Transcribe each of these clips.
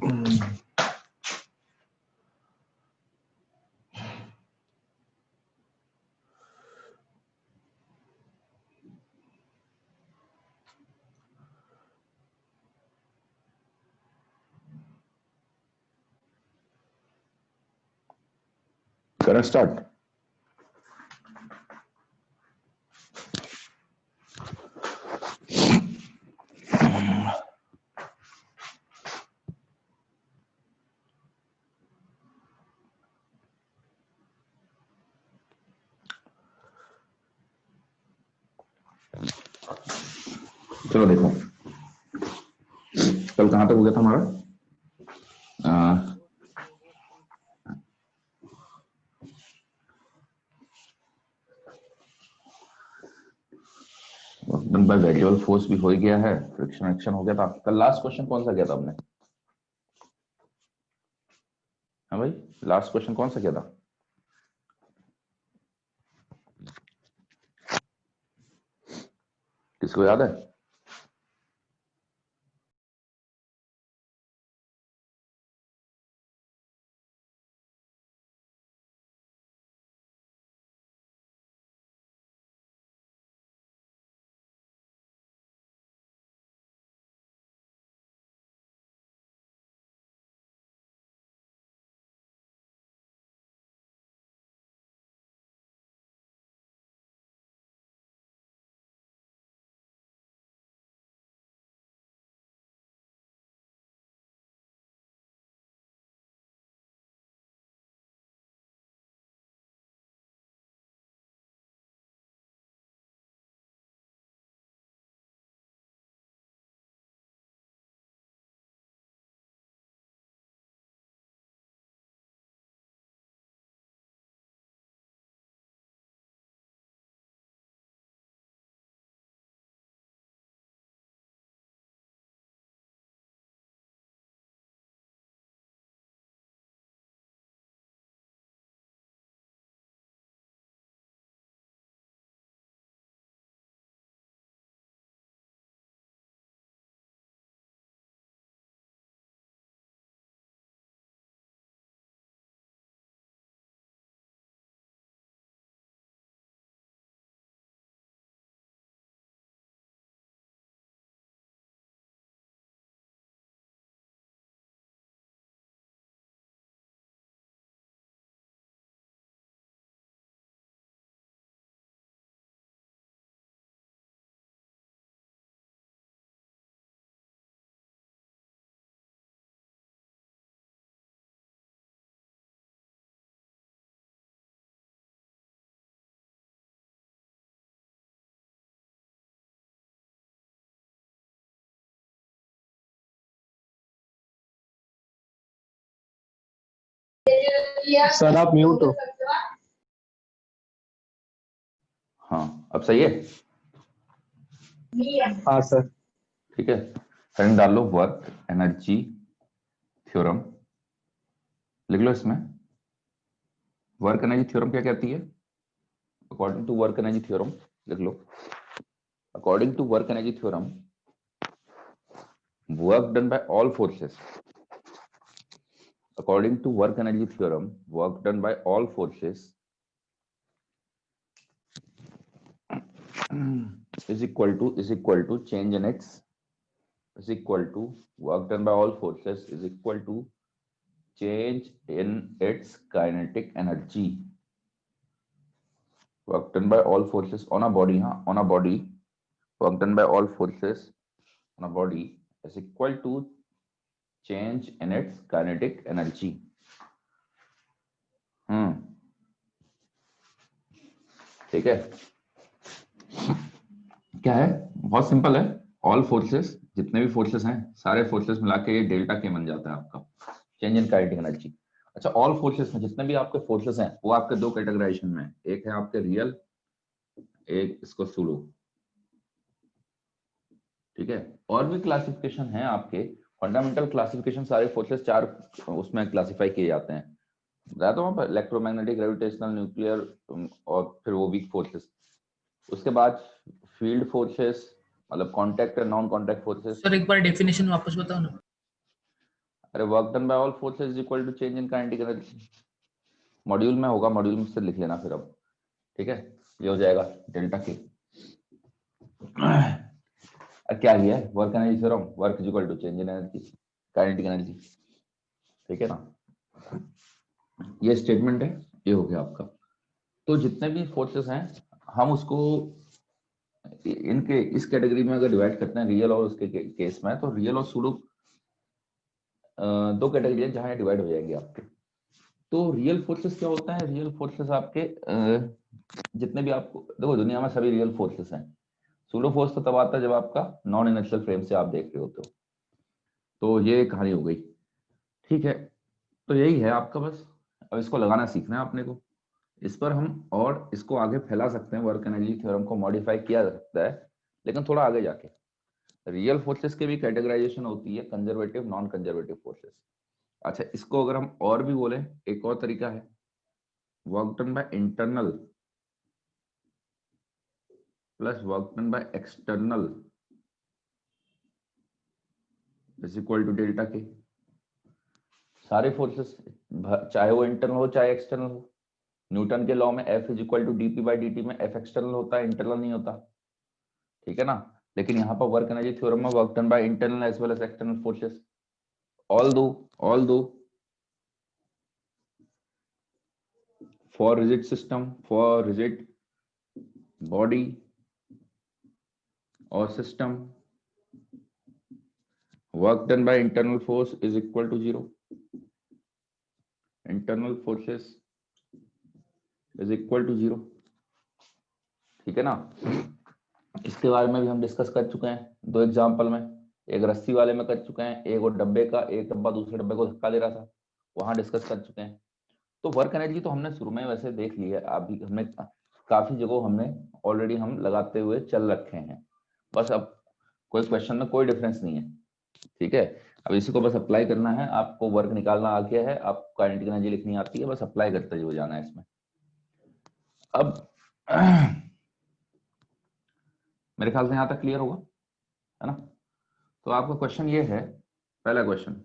Can I start? चलो देखो, कल कहाँ तक हो गया था हमारा? डन बाय वेरिएबल फोर्स भी हो ही गया है, फ्रिक्शन एक्शन हो गया था। कल लास्ट क्वेश्चन कौन सा किया था हमने? हाँ भाई, लास्ट क्वेश्चन कौन सा किया था? किसको याद है? सर आप म्यूट हो। हाँ, अब सही है? हाँ सर। ठीक है, हेडिंग डाल लो, वर्क एनर्जी थ्योरम। लिख लो इसमें, वर्क एनर्जी थ्योरम क्या कहती है? According to work energy theorem लिख लो। According to work energy theorem, work done by all forces, according to work energy theorem, work done by all forces is equal to change in its is equal to work done by all forces is equal to change in its kinetic energy. Work done by all forces on a body, on a body, work done by all forces on a body is equal to change in its kinetic energy. ठीक है, क्या है? बहुत simple है। All forces, जितने भी forces हैं, सारे फोर्सेस मिला के ये डेल्टा के बन जाता है आपका चेंज इन काइनेटिक एनर्जी। अच्छा, ऑल फोर्सेस में जितने भी आपके फोर्सेस हैं वो आपके दो कैटेगराइजेशन में, एक है आपके रियल, एक इसको सुडो। ठीक है, और भी क्लासिफिकेशन है आपके, फंडामेंटल क्लासिफिकेशन सारे फोर्सेस चार उसमें क्लासिफाई किए जाते हैं। बताया तो वहां पर इलेक्ट्रोमैग्नेटिक, ग्रेविटेशनल, न्यूक्लियर और फिर वो वीक फोर्सेस। उसके बाद फील्ड फोर्सेस, मतलब कांटेक्ट और नॉन कांटेक्ट फोर्सेस। सर एक बार डेफिनेशन वापस बताओ ना। अरे work done by all forces is equal to change in kinetic energy, module में होगा, मॉड्यूल में से लिख लेना फिर अब, ठीक है। ये हो जाएगा डेल्टा के। क्या ही है work energy theorem, work is equal to change in energy, kinetic energy, ठीक है ना। ये स्टेटमेंट है, ये हो गया आपका। तो जितने भी फोर्सेस हैं हम उसको इनके इस कैटेगरी में अगर डिवाइड करते हैं, रियल और उसके केस में, तो रियल और सूडो दो कैटेगरी है जहां डिवाइड हो जाएंगे आपके। तो रियल फोर्सेस क्या होता है, रियल फोर्सेस आपके जितने भी आपको देखो दुनिया में सभी रियल फोर्सेस हैं। सूडो फोर्स तो तब आता है जब आपका नॉन इनर्शियल फ्रेम से आप देख रहे होते हो। तो ये कहानी हो गई, ठीक है। तो यही है आपका बस, अब इसको लगाना सीखना है आपने को। इस पर हम और इसको आगे फैला सकते हैं, वर्क एनर्जी थ्योरम को मॉडिफाई किया जा सकता है, लेकिन थोड़ा आगे जाके। रियल फोर्सेस के भी कैटेगराइजेशन होती है, कंजर्वेटिव नॉन कंजर्वेटिव फोर्सेस। अच्छा, इसको अगर हम और भी बोले, एक और तरीका है, work done by internal plus work done by external is equal to delta K. सारे फोर्सेस चाहे वो इंटरनल हो चाहे एक्सटर्नल हो, न्यूटन के लॉ में F is equal to dp by dt में F एक्सटर्नल होता है, इंटरनल नहीं होता, ठीक है ना। लेकिन यहाँ पर वर्क एनर्जी थ्योरम में work done by internal as well as external forces, although for rigid system, for rigid body or system, work done by internal force is equal to zero, internal forces is equal to zero, ठीक है ना। इसके बारे में भी हम discuss कर चुके हैं दो एग्जांपल में, एक रस्सी वाले में कर चुके हैं, एक वो डब्बे का, एक डब्बा दूसरे डब्बे को धक्का दे रहा था, वहां डिस्कस कर चुके हैं। तो वर्क एनर्जी तो हमने शुरू में वैसे देख ली है, अभी हमने काफी जगह हमने ऑलरेडी हम लगाते हुए चल रखे हैं, बस अब कोई क्वेश्चन में कोई डिफरेंस नहीं है, ठीक है। अब इसी को बस अप्लाई करना है, आपको वर्क निकालना आ गया है, आपको काइनेटिक एनर्जी लिखनी आती है, बस अप्लाई करते हुए जाना है इसमें। अब मेरे ख्याल से यहां तक क्लियर होगा, है ना। तो आपका क्वेश्चन ये है, पहला क्वेश्चन,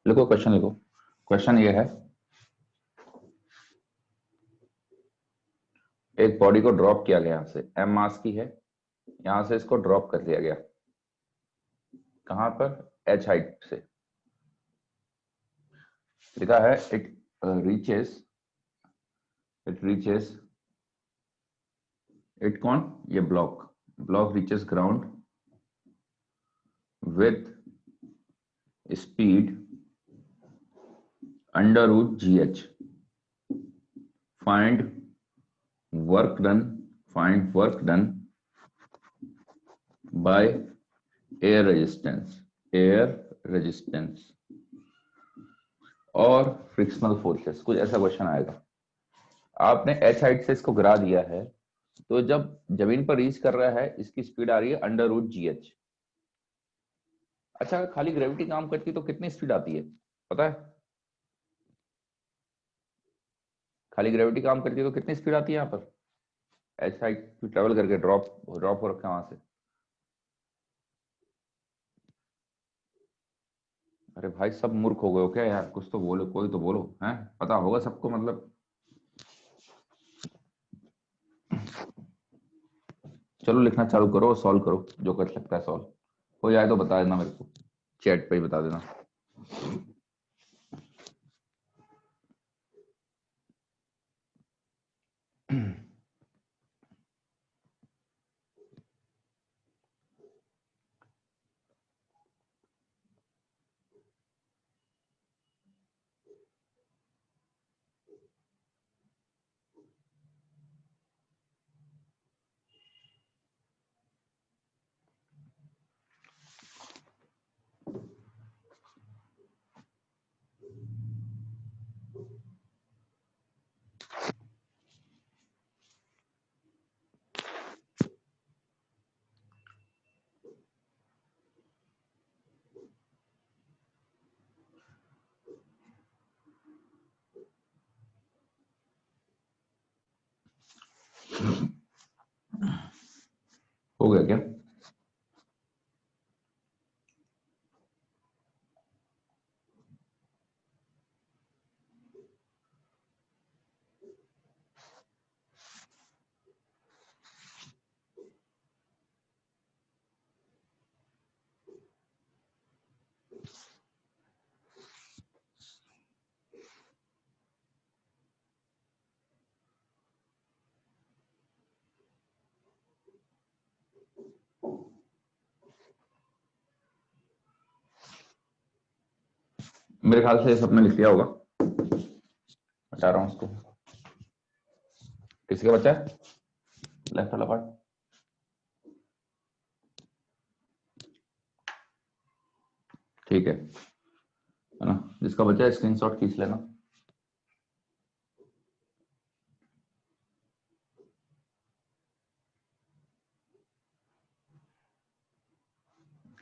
लिखो क्वेश्चन, लिखो। क्वेश्चन ये है, एक बॉडी को ड्रॉप किया गया, यहां से m मास की है, यहां से इसको ड्रॉप कर दिया गया, कहां पर, h हाइट से। लिखा है इट रीचेस इट कौन, ये block reaches ground with speed under root GH, find work done by air resistance और फ्रिक्शनल फोर्सेस, कुछ ऐसा क्वेश्चन आएगा। आपने एच हाइट से इसको गिरा दिया है, तो जब जमीन पर रीच कर रहा है इसकी स्पीड आ रही है अंडर रूट GH। अच्छा, अगर खाली ग्रेविटी काम करती तो कितनी स्पीड आती है पता है, खाली ग्रेविटी काम करती है तो कितनी स्पीड आती है यहाँ पर, एच हाइट ट्रेवल करके ड्रॉप ड्रॉप हो रखा है वहां से। अरे भाई सब मूर्ख हो गए हो क्या यार, कुछ तो बोलो, कोई तो बोलो, हैं पता होगा सबको मतलब। चलो लिखना चालू करो, सॉल्व करो, जो कर सकता है सॉल्व हो जाए तो बता देना मेरे को, चैट पे ही बता देना। मेरे ख्याल से सबने लिख लिया होगा, बता रहा हूँ उसको। किसी का बच्चा है लेफ्ट वाला पार्ट? ठीक है ना, जिसका बच्चा है स्क्रीनशॉट खींच लेना।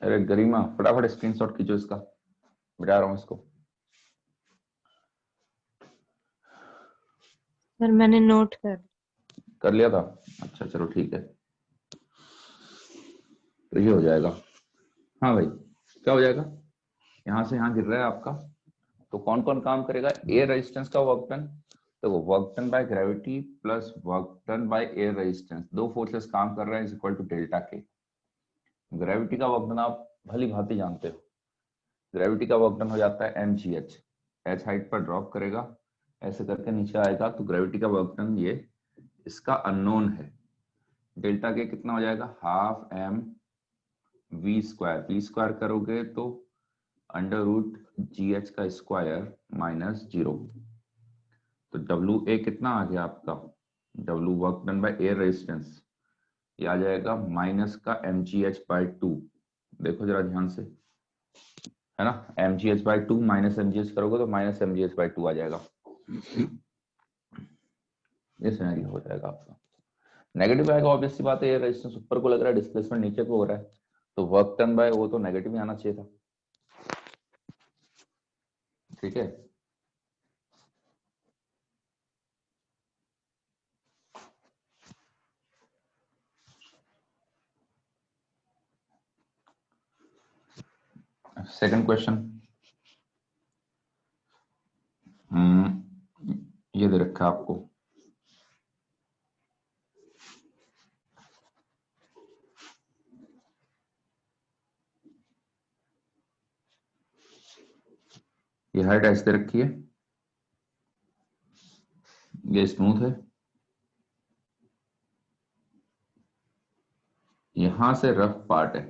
अरे गरिमा फटाफट स्क्रीनशॉट खींचो इसका, बता रहा हूँ इसको। सर मैंने नोट कर लिया था? अच्छा चलो ठीक है, तो ये हो जाएगा। हाँ भाई क्या हो जाएगा, यहाँ से यहाँ गिर रहा है आपका, तो कौन कौन काम करेगा? एयर रेजिस्टेंस का वर्क डन, तो work done by gravity plus work done by air resistance, दो फोर्सेस काम कर रहे हैं, इज इक्वल टू डेल्टा के। ग्रेविटी का वर्क डन आप भली भांति जानते हो, ग्रेविटी का वर्क डन हो जाता है mgh, एच हाइट पर ड्रॉप करेगा ऐसे करके नीचे आएगा, तो ग्रेविटी का वर्क डन ये इसका अननोन है। डेल्टा के कितना हो जाएगा? हाफ एम वी स्क्वायर करोगे तो अंडर रूट जी एच का स्क्वायर माइनस 0। तो डब्ल्यू ए कितना आ गया आपका? W work done by air resistance, ये आ जाएगा माइनस का एम जी एच बाई 2। देखो जरा ध्यान से, है ना, m ji h by 2 minus m ji h करोगे तो minus m ji h by 2 आ जाएगा। ये सिनेरियो हो जाएगा आपका। नेगेटिव आएगा, ऑब्वियस सी बात है, एयर रेजिस्टेंस ऊपर को लग रहा है, डिस्प्लेसमेंट नीचे को हो रहा है, तो वर्क डन बाय वो तो नेगेटिव ही आना चाहिए था। ठीक है, सेकंड क्वेश्चन। ये दे रखा है आपको, ये हाइट ऐसे दे रखी है, ये स्मूथ है, यहां से रफ पार्ट है,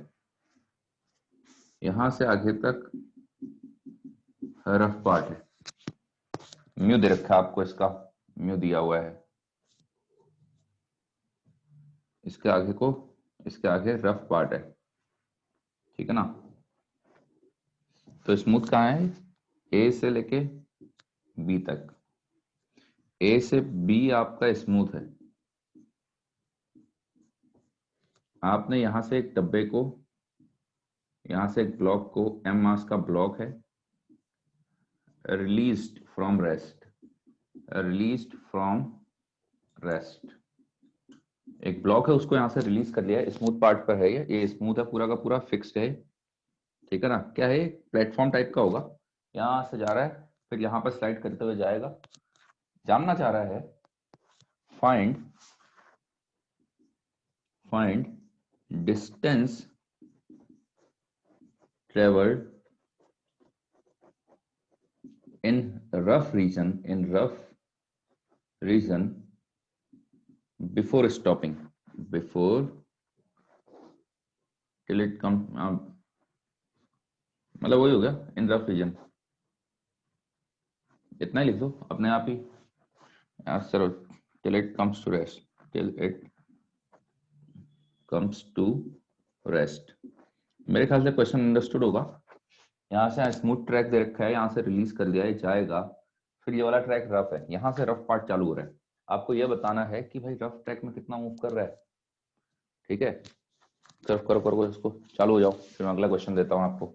यहां से आगे तक रफ पार्ट है। म्यू दे रखा है आपको, इसका म्यू दिया हुआ है, इसके आगे को, इसके आगे रफ पार्ट है, ठीक है ना। तो स्मूथ कहाँ है? ए से लेके बी तक, ए से बी आपका स्मूथ है। आपने यहां से एक डब्बे को, यहां से एक ब्लॉक को, एम मास का ब्लॉक है, released from rest, released from rest, एक ब्लॉक है उसको यहां से रिलीज कर लिया है, स्मूथ पार्ट पर है, ये स्मूथ है, पूरा का पूरा फिक्स्ड है, ठीक है ना। क्या है, प्लेटफॉर्म टाइप का होगा, यहां से जा रहा है, फिर यहां पर स्लाइड करते हुए जाएगा। जानना चाह रहा है find distance travelled in rough region before stopping, before till it come, मतलब वही हो गया, इन रफ रीजन, इतना ही लिख दो अपने आप ही। चलो, till it comes to rest, till it comes to rest। मेरे ख्याल से क्वेश्चन अंडरस्टूड होगा। यहाँ से स्मूथ ट्रैक दे रखा है, यहाँ से रिलीज कर दिया है, जाएगा, फिर ये वाला ट्रैक रफ है, यहाँ से रफ पार्ट चालू हो रहा है, आपको ये बताना है कि भाई रफ ट्रैक में कितना मूव कर रहा है, ठीक है। करो करो करो इसको, चालू हो जाओ, फिर मैं अगला क्वेश्चन देता हूं आपको।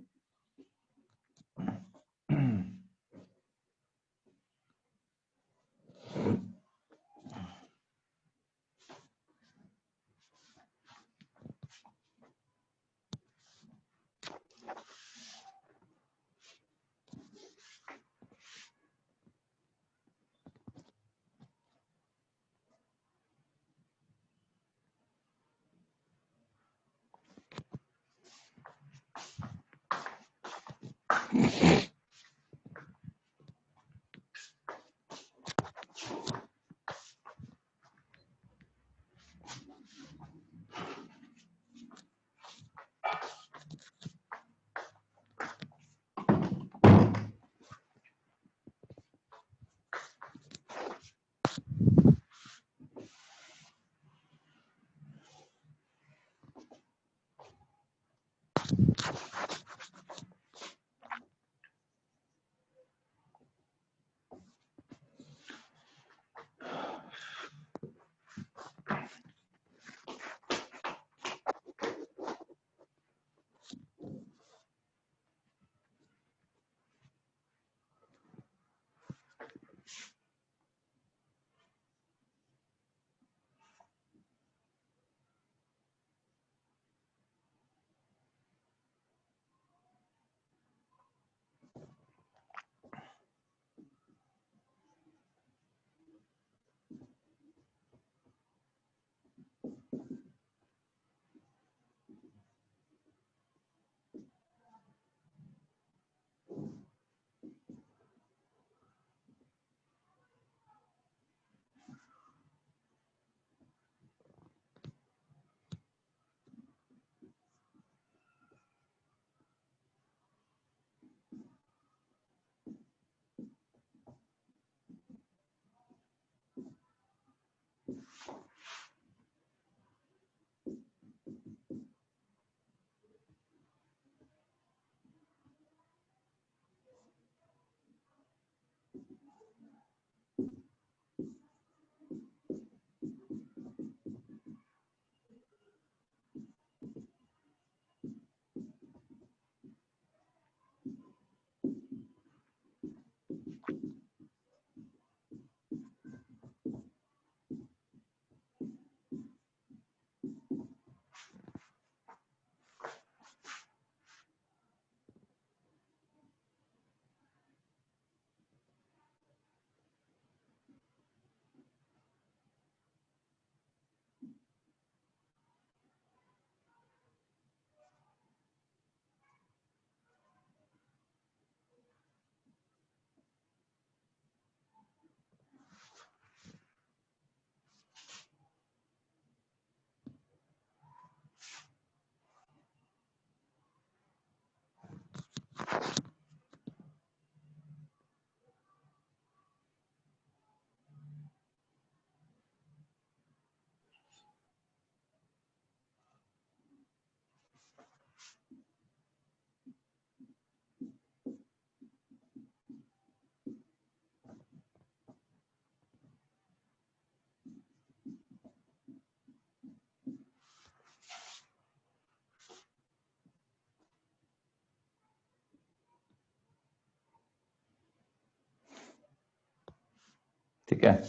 ठीक है,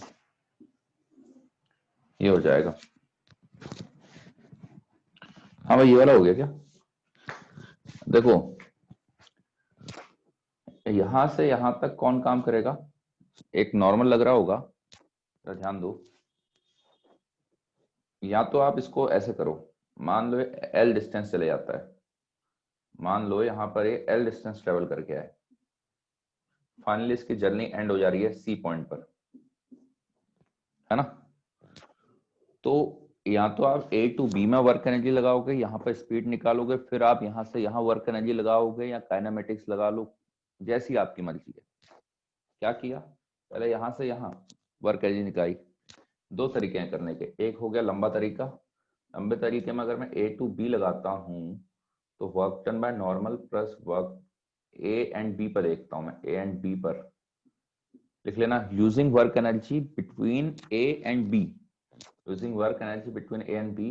ये हो जाएगा। हाँ भाई, ये वाला हो गया क्या? देखो, यहां से यहां तक कौन काम करेगा? एक नॉर्मल लग रहा होगा, तो ध्यान दो। या तो आप इसको ऐसे करो, मान लो एल डिस्टेंस चले जाता है, मान लो यहां पर ये एल डिस्टेंस ट्रेवल करके आए, फाइनली इसकी जर्नी एंड हो जा रही है सी पॉइंट पर, है ना? तो या तो आप ए टू बी में वर्क एनर्जी लगाओगे, यहां पर स्पीड निकालोगे, फिर आप यहां से यहां वर्क एनर्जी लगाओगे, या काइनेमेटिक्स लगा लो, जैसी आपकी मर्जी है। क्या किया, पहले यहां से यहां वर्क एनर्जी निकाली। दो तरीके हैं करने के, एक हो गया लंबा तरीका। लंबे तरीके में अगर मैं ए टू बी लगाता हूं तो work done by normal plus work A and B पर देखता हूं मैं, ए एंड बी पर लिख लेना, using work energy between A and B, using work energy between A and B,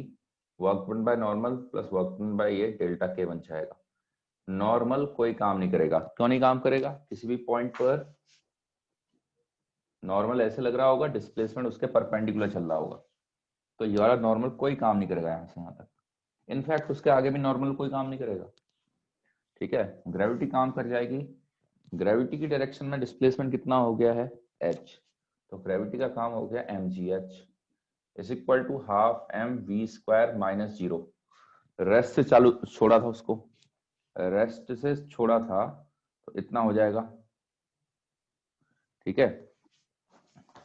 work done by normal plus work done by A delta K बन जाएगा। Normal कोई काम नहीं करेगा। क्यों नहीं काम करेगा? किसी भी पॉइंट पर नॉर्मल ऐसे लग रहा होगा, डिस्प्लेसमेंट उसके परपेंडिकुलर चल रहा होगा, तो ये वाला नॉर्मल कोई काम नहीं करेगा यहाँ से यहाँ तक। इनफैक्ट उसके आगे भी नॉर्मल कोई काम नहीं करेगा। ठीक है, ग्रेविटी काम कर जाएगी। ग्रेविटी की डायरेक्शन में डिस्प्लेसमेंट कितना हो गया है? h, तो ग्रेविटी का काम हो गया mgh is equal to half M we square minus zero. Rest से चालू छोड़ा था उसको, रेस्ट से छोड़ा था तो इतना हो जाएगा। ठीक है,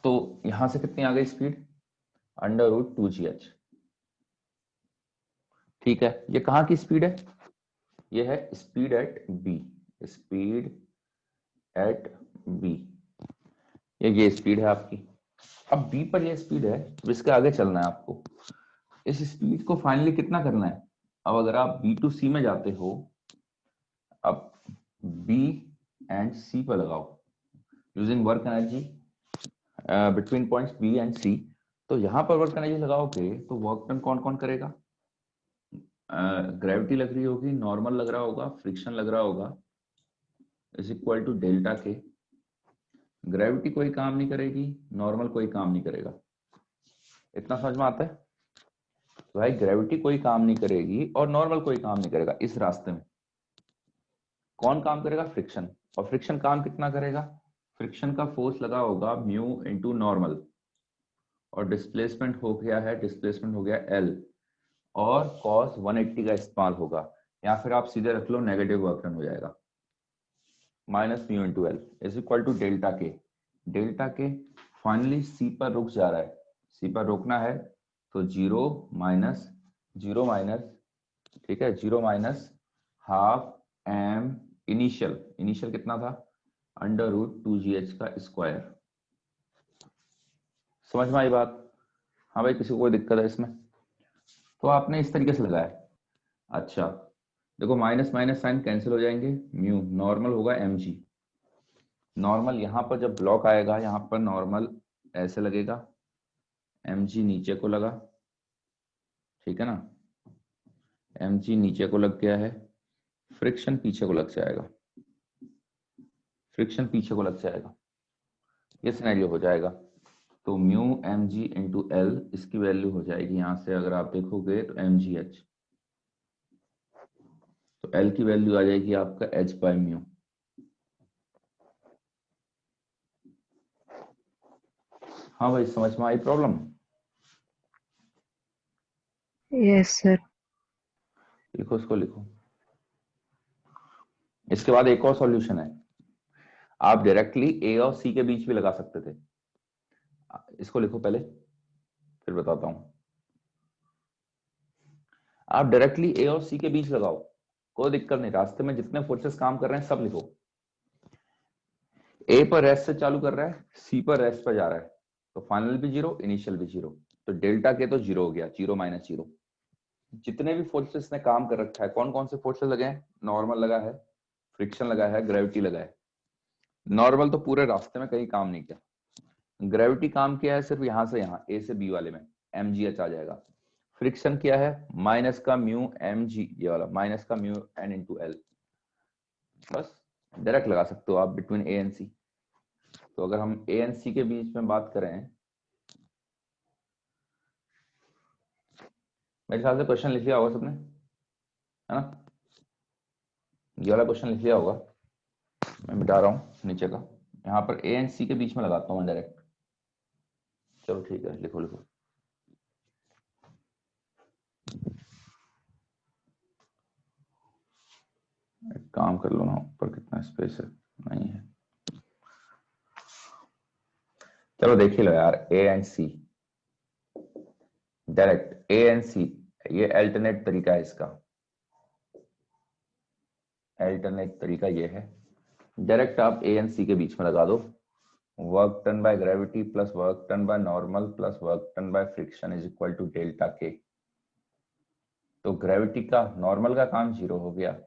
तो यहां से कितनी आ गई स्पीड? Under root 2gh। ठीक है, ये कहाँ की स्पीड है? ये है speed at B, speed at B, ये स्पीड है आपकी। अब बी पर ये स्पीड है, तो इसके आगे चलना है आपको। इस स्पीड को फाइनली कितना करना है? अब अगर आप बी टू सी में जाते हो, अब बी एंड सी पर लगाओ, using work energy between points B and C. तो यहां पर वर्क एनर्जी लगाओगे तो वर्क डन कौन कौन करेगा? ग्रेविटी लग रही होगी, नॉर्मल लग रहा होगा, फ्रिक्शन लग रहा होगा, इज इक्वल टू डेल्टा के। ग्रेविटी कोई काम नहीं करेगी, नॉर्मल कोई काम नहीं करेगा। इतना समझ में आता है? तो भाई ग्रेविटी कोई काम नहीं करेगी और नॉर्मल कोई काम नहीं करेगा। इस रास्ते में कौन काम करेगा? फ्रिक्शन। और फ्रिक्शन काम कितना करेगा? फ्रिक्शन का फोर्स लगा होगा म्यू इंटू नॉर्मल, और डिस्प्लेसमेंट हो गया है, डिस्प्लेसमेंट हो गया एल, और कॉस 180 का इस्तेमाल होगा, या फिर आप सीधे रख लो नेगेटिव वर्क डन हो जाएगा, minus mu into l is equal to delta K. Delta K finally C पर रुक जा रहा है, सी पर रोकना है तो जीरो माइनस, ठीक है, zero minus half m initial, initial कितना था? अंडर रूट 2gh का स्क्वायर। समझ में आई बात? हाँ भाई, किसी को कोई दिक्कत है इसमें? तो आपने इस तरीके से लगाया। अच्छा देखो, माइनस माइनस साइन कैंसिल हो जाएंगे, म्यू नॉर्मल होगा mg। नॉर्मल यहाँ पर जब ब्लॉक आएगा, यहाँ पर नॉर्मल ऐसे लगेगा, mg नीचे को लगा, ठीक है ना, mg नीचे को लग गया है, फ्रिक्शन पीछे को लग जाएगा, फ्रिक्शन पीछे को लग जाएगा, ये सिनेरियो हो जाएगा। तो म्यू mg इंटू एल, इसकी वैल्यू हो जाएगी यहां से अगर आप देखोगे तो mgh, तो एल की वैल्यू आ जाएगी आपका h बाय म्यू। हाँ भाई, समझ में आई प्रॉब्लम? Yes sir. लिखो, इसको लिखो। इसके बाद एक और सॉल्यूशन है, आप डायरेक्टली ए और सी के बीच भी लगा सकते थे। इसको लिखो पहले, फिर बताता हूं। आप डायरेक्टली ए और सी के बीच लगाओ, कोई दिक्कत नहीं, रास्ते में जितने फोर्सेस काम कर रहे हैं सब लिखो। ए पर रेस्ट से चालू कर रहा है, सी पर रेस्ट पर जा रहा है, तो फाइनल भी जीरो, इनिशियल भी जीरो, तो डेल्टा के तो जीरो हो गया, जीरो माइनस जीरो। जितने भी फोर्सेस ने काम कर रखा है, कौन कौन से फोर्सेस लगे हैं? नॉर्मल लगा है, फ्रिक्शन लगा है, ग्रेविटी लगा है। नॉर्मल तो पूरे रास्ते में कहीं काम नहीं किया, ग्रेविटी काम किया है सिर्फ यहां से यहां, ए से बी वाले में, mgh आ जाएगा। फ्रिक्शन किया है माइनस का म्यू mg, ये वाला माइनस का म्यू n इंटू एल, बस डायरेक्ट लगा सकते हो आप बिटवीन ए एंड सी। तो अगर हम ए एंड सी के बीच में बात करें, मेरे ख्याल से क्वेश्चन लिख लिया होगा सबने, है ना? ये वाला क्वेश्चन लिख लिया होगा, मैं मिटा रहा हूँ नीचे का। यहाँ पर ए एंड सी के बीच में लगाता हूँ मैं डायरेक्ट। चलो ठीक है, लिखो लिखो। एक काम कर लो ना, ऊपर कितना स्पेस है, नहीं है। चलो देख ही लो यार, A and C direct, A and C, ये अल्टरनेट तरीका है इसका। अल्टरनेट तरीका ये है, डायरेक्ट आप ए एंड सी के बीच में लगा दो। Work done by gravity plus work done by normal plus work done by friction is equal to delta K. तो ग्रेविटी का, नॉर्मल का काम जीरो हो गया,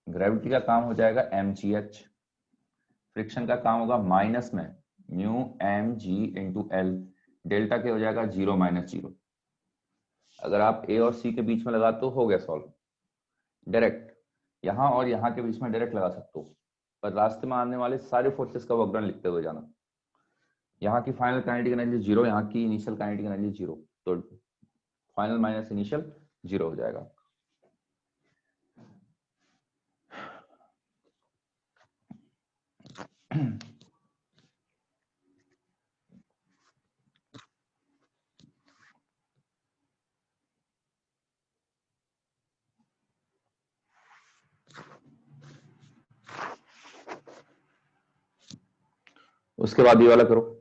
ग्रेविटी का काम हो जाएगा mgh, फ्रिक्शन का काम होगा माइनस में mu M G into l, delta K हो जाएगा जीरो माइनस जीरो। अगर आप ए और सी के बीच में लगाते हो गया सॉल्व। डायरेक्ट यहाँ और यहाँ के बीच में डायरेक्ट लगा सकते हो, पर रास्ते में आने वाले सारे फोर्सेस का वर्क डन लिखते हुए जाना। यहाँ की फाइनल काइनेटिक एनर्जी जीरो, यहाँ की इनिशियल काइनेटिक एनर्जी जीरो, तो फाइनल माइनस इनिशियल जीरो हो जाएगा। उसके बाद ये वाला करो।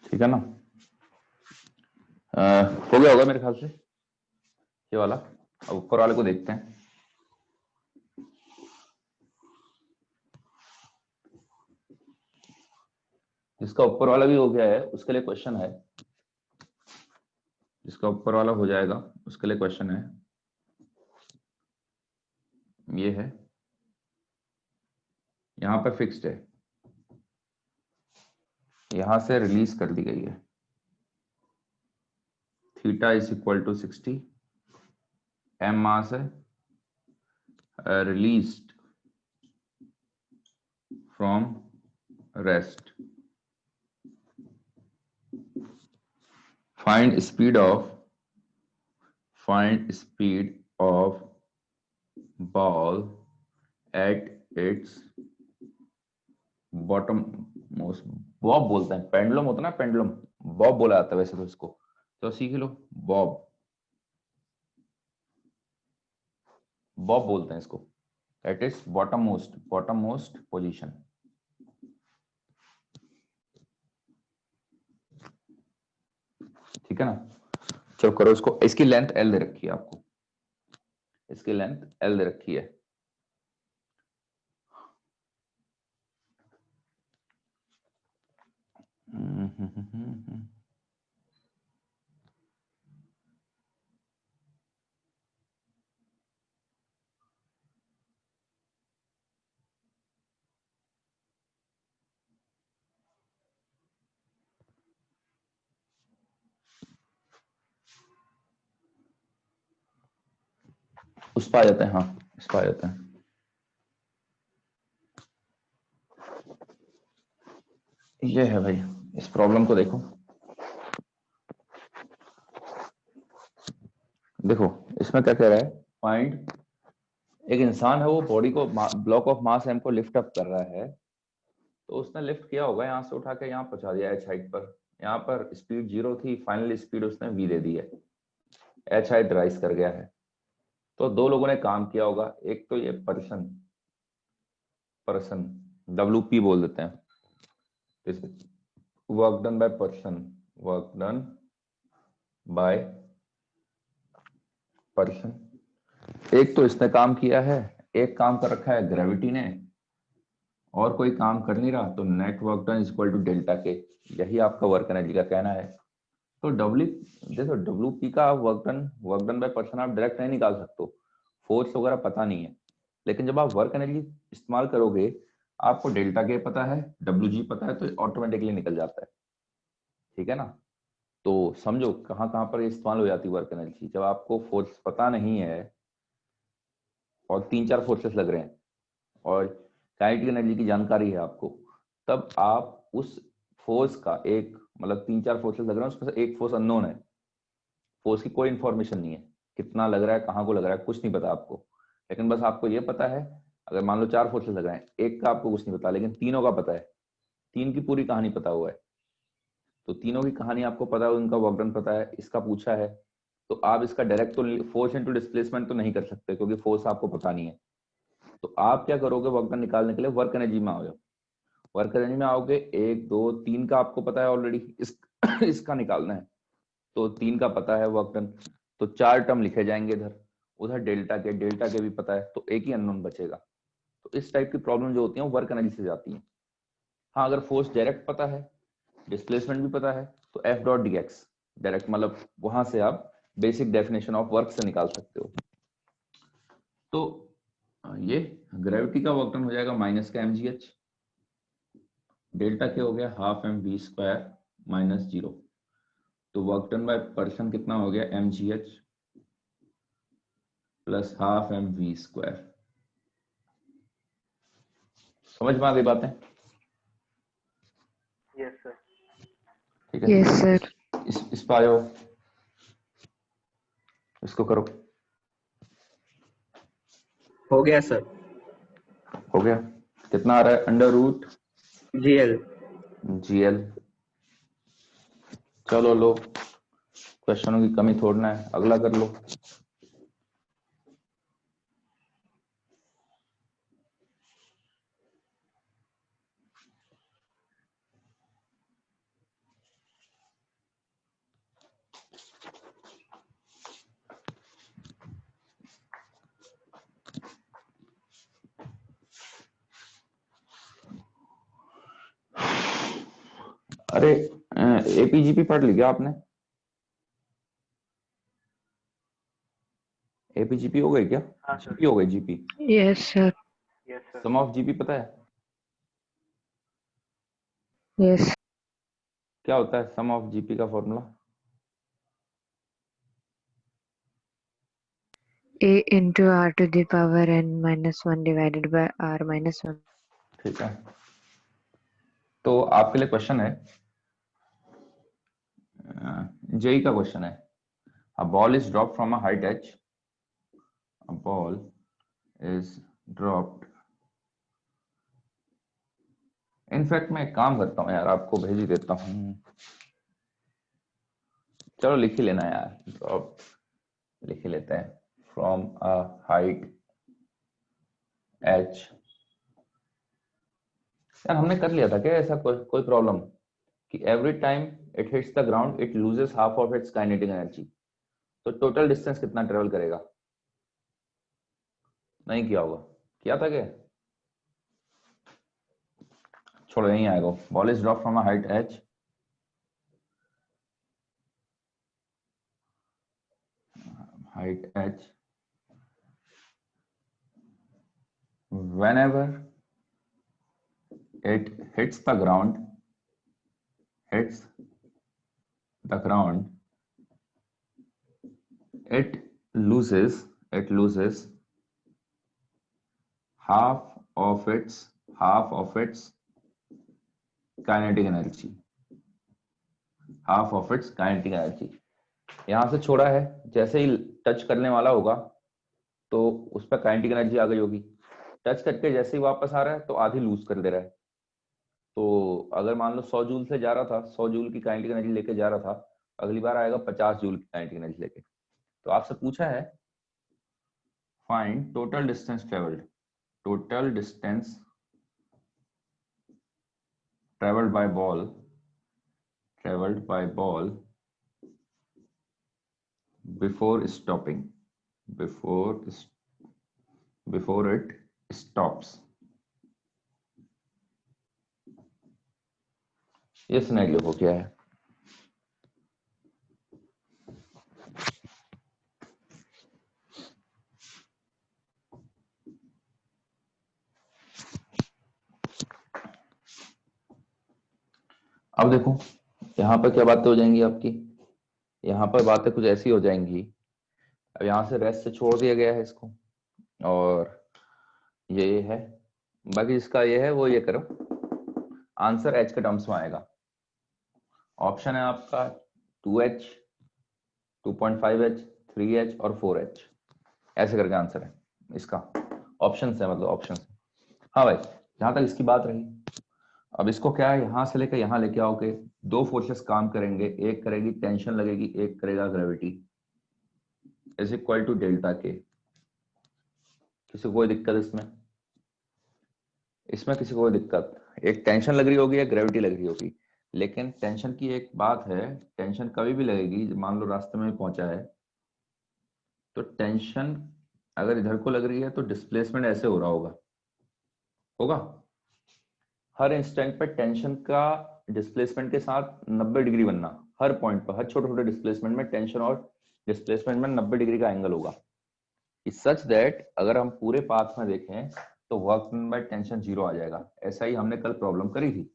ठीक है ना? हो गया होगा मेरे ख्याल से ये वाला। अब ऊपर वाले को देखते हैं। जिसका ऊपर वाला भी हो गया है उसके लिए क्वेश्चन है, जिसका ऊपर वाला हो जाएगा उसके लिए क्वेश्चन है। ये है, यहाँ पे फिक्स्ड है, यहां से रिलीज कर दी गई है, theta is equal to 60, M mass है, released from rest, find speed of ball at its bottom most. Bob बोलते हैं, पेंडुलम होता है ना, पेंडुलम बॉब बोला जाता है वैसे तो इसको, तो सीख लो बॉब। बॉब बोलते हैं इसको, that is bottom most position. ठीक है ना, चलो करो इसको। इसकी लेंथ एल दे रखी है आपको, इसकी लेंथ एल दे रखी है। उस पर आ जाते हैं, हाँ इस पर आ जाते हैं। ये है भाई, इस प्रॉब्लम को देखो, देखो इसमें क्या कह रहा है, फाइंड, एक इंसान है वो बॉडी को ब्लॉक ऑफ मास एम को लिफ्ट अप कर रहा है, तो उसने लिफ्ट किया होगा यहाँ से उठा के यहाँ पहुंचा दिया एच हाइट पर। यहाँ पर स्पीड 0 थी, फाइनल स्पीड उसने v दे दी है, एच हाइट राइज कर गया है। तो दो लोगों ने काम किया होगा, एक तो ये पर्सन WP बोल देते हैं, work done by person, work done by person. एक तो इसने काम किया है, एक काम कर रखा है ग्रेविटी ने, और कोई काम कर नहीं रहा, तो net work done is equal to delta K. यही आपका वर्क एनर्जी का कहना है। तो देखो WP का वर्क डन बाय पर्सन आप डायरेक्ट नहीं निकाल सकते, फोर्स वगैरह पता नहीं है, लेकिन जब आप वर्क एनर्जी इस्तेमाल करोगे, आपको डेल्टा के पता है, WG पता है, तो ऑटोमेटिकली निकल जाता है। ठीक है ना, तो समझो कहाँ कहाँ पर इस्तेमाल हो जाती है वर्क एनर्जी, जब आपको फोर्स पता नहीं है और 3-4 फोर्सेस लग रहे हैं और काइनेटिक एनर्जी की जानकारी है आपको, तब आप उस फोर्स का एक, मतलब 3-4 फोर्सेस लग रहे हैं, उसमें से एक फोर्स अननोन है, फोर्स की कोई इंफॉर्मेशन नहीं है, कितना लग रहा है, कहाँ को लग रहा है, कुछ नहीं पता आपको, लेकिन बस आपको ये पता है, अगर मान लो 4 फोर्सेस लग रहे हैं, एक का आपको कुछ नहीं पता, लेकिन तीनों का पता है, तीन की पूरी कहानी पता हुआ है, तो तीनों की कहानी आपको पता है, उनका वर्क डन पता है, इसका पूछा है, तो आप इसका डायरेक्ट तो फोर्स इनटू डिस्प्लेसमेंट तो नहीं कर सकते, क्योंकि फोर्स आपको पता नहीं है। तो आप क्या करोगे, वर्क डन निकालने के लिए वर्क एनर्जी में आओगे, वर्क एनर्जी में आओगे, 1 2 3 का आपको पता है ऑलरेडी, इसका निकालना है, तो 3 का पता है वर्क डन, तो 4 टर्म लिखे जाएंगे इधर, उधर डेल्टा के भी पता है, तो एक ही अननोन बचेगा। तो इस टाइप की प्रॉब्लम जो होती है वर्क एनर्जी से जाती है। हाँ, अगर फोर्स डायरेक्ट पता है, डिस्प्लेसमेंट भी पता है, तो F dot D x direct, मतलब वहां से आप बेसिक डेफिनेशन ऑफ वर्क से निकाल सकते हो। तो ये ग्रेविटी का वर्क डन हो जाएगा माइनस का mgh, डेल्टा के हो गया ½ mv² माइनस 0, तो वर्क डन बाय पर्सन कितना हो गया, mgh प्लस ½ mv²। समझ में आ गई बातें? Yes sir. ठीक है, Yes, sir. इस पर आ जाओ, इसको करो। हो गया सर। हो गया, कितना आ रहा है, GL। √GL। चलो लो, क्वेश्चनों की कमी थोड़ना है, अगला कर लो। अरे APGP पढ़ लिया आपने? APGP हो गई क्या? हाँ सर। GP हो गई, GP। Yes, sir. Yes sir. Sum of GP पता है Yes. क्या होता है? सम ऑफ GP का formula A into R to the power n minus 1 divided by R minus 1. ठीक है, तो आपके लिए क्वेश्चन है, जेई का क्वेश्चन है, a ball is drop from a height h, a ball is dropped, in fact मैं एक काम करता हूँ यार, आपको भेज ही देता हूँ, चलो लिख ही लेना यार, ड्रॉप लिख ही लेते हैं, फ्रॉम अ हाइट एच। यार हमने कर लिया था क्या ऐसा कोई प्रॉब्लम कि every time it hits the ground it loses half of its kinetic energy, तो टोटल डिस्टेंस कितना ट्रेवल करेगा? नहीं किया होगा, किया था क्या? छोड़ो यहीं आएगा। Ball is drop from a height H, height h, whenever it hits the ground, hits the ground, it loses half of its kinetic energy, half of its kinetic energy। यहां से छोड़ा है, जैसे ही टच करने वाला होगा तो उस पर काइनेटिक एनर्जी आ गई होगी, टच करके जैसे ही वापस आ रहा है तो आधी लूज कर दे रहा है। तो अगर मान लो 100 जूल से जा रहा था, 100 जूल की काइनेटिक एनर्जी लेके जा रहा था, अगली बार आएगा 50 जूल की काइनेटिक एनर्जी लेके। तो आपसे पूछा है find total distance travelled, total distance travelled by ball before stopping, before it stops. ये सिनेरियो हो गया है। अब देखो यहाँ पर क्या बातें हो जाएंगी आपकी, यहाँ पर बातें कुछ ऐसी हो जाएंगी। अब यहाँ से रेस्ट से छोड़ दिया गया है इसको, और ये है, बाकी जिसका ये है वो ये करो, आंसर एच के टर्म्स में आएगा। ऑप्शन है आपका 2h, 2.5h, 3h और 4h, ऐसे करके आंसर है इसका। ऑप्शन है, मतलब ऑप्शन। हाँ भाई, जहां तक इसकी बात रही, अब इसको क्या है, यहां से लेकर यहां लेके आओगे, दो फोर्सेस काम करेंगे, एक करेगी टेंशन लगेगी, एक करेगा gravity, is equal to delta K. किसी को कोई दिक्कत इसमें? इसमें किसी को कोई दिक्कत? एक टेंशन लग रही होगी, एक ग्रेविटी लग रही होगी, लेकिन टेंशन की एक बात है, टेंशन कभी भी लगेगी, मान लो रास्ते में पहुंचा है तो टेंशन अगर इधर को लग रही है तो डिस्प्लेसमेंट ऐसे हो रहा होगा हर इंस्टेंट पे टेंशन का डिस्प्लेसमेंट के साथ 90 डिग्री बनना, हर पॉइंट पर, हर छोटे छोटे डिस्प्लेसमेंट में टेंशन और डिस्प्लेसमेंट में 90 डिग्री का एंगल होगा, सच दैट अगर हम पूरे पाथ में देखें तो वर्क डन बाय टेंशन 0 आ जाएगा। ऐसा ही हमने कल प्रॉब्लम करी थी।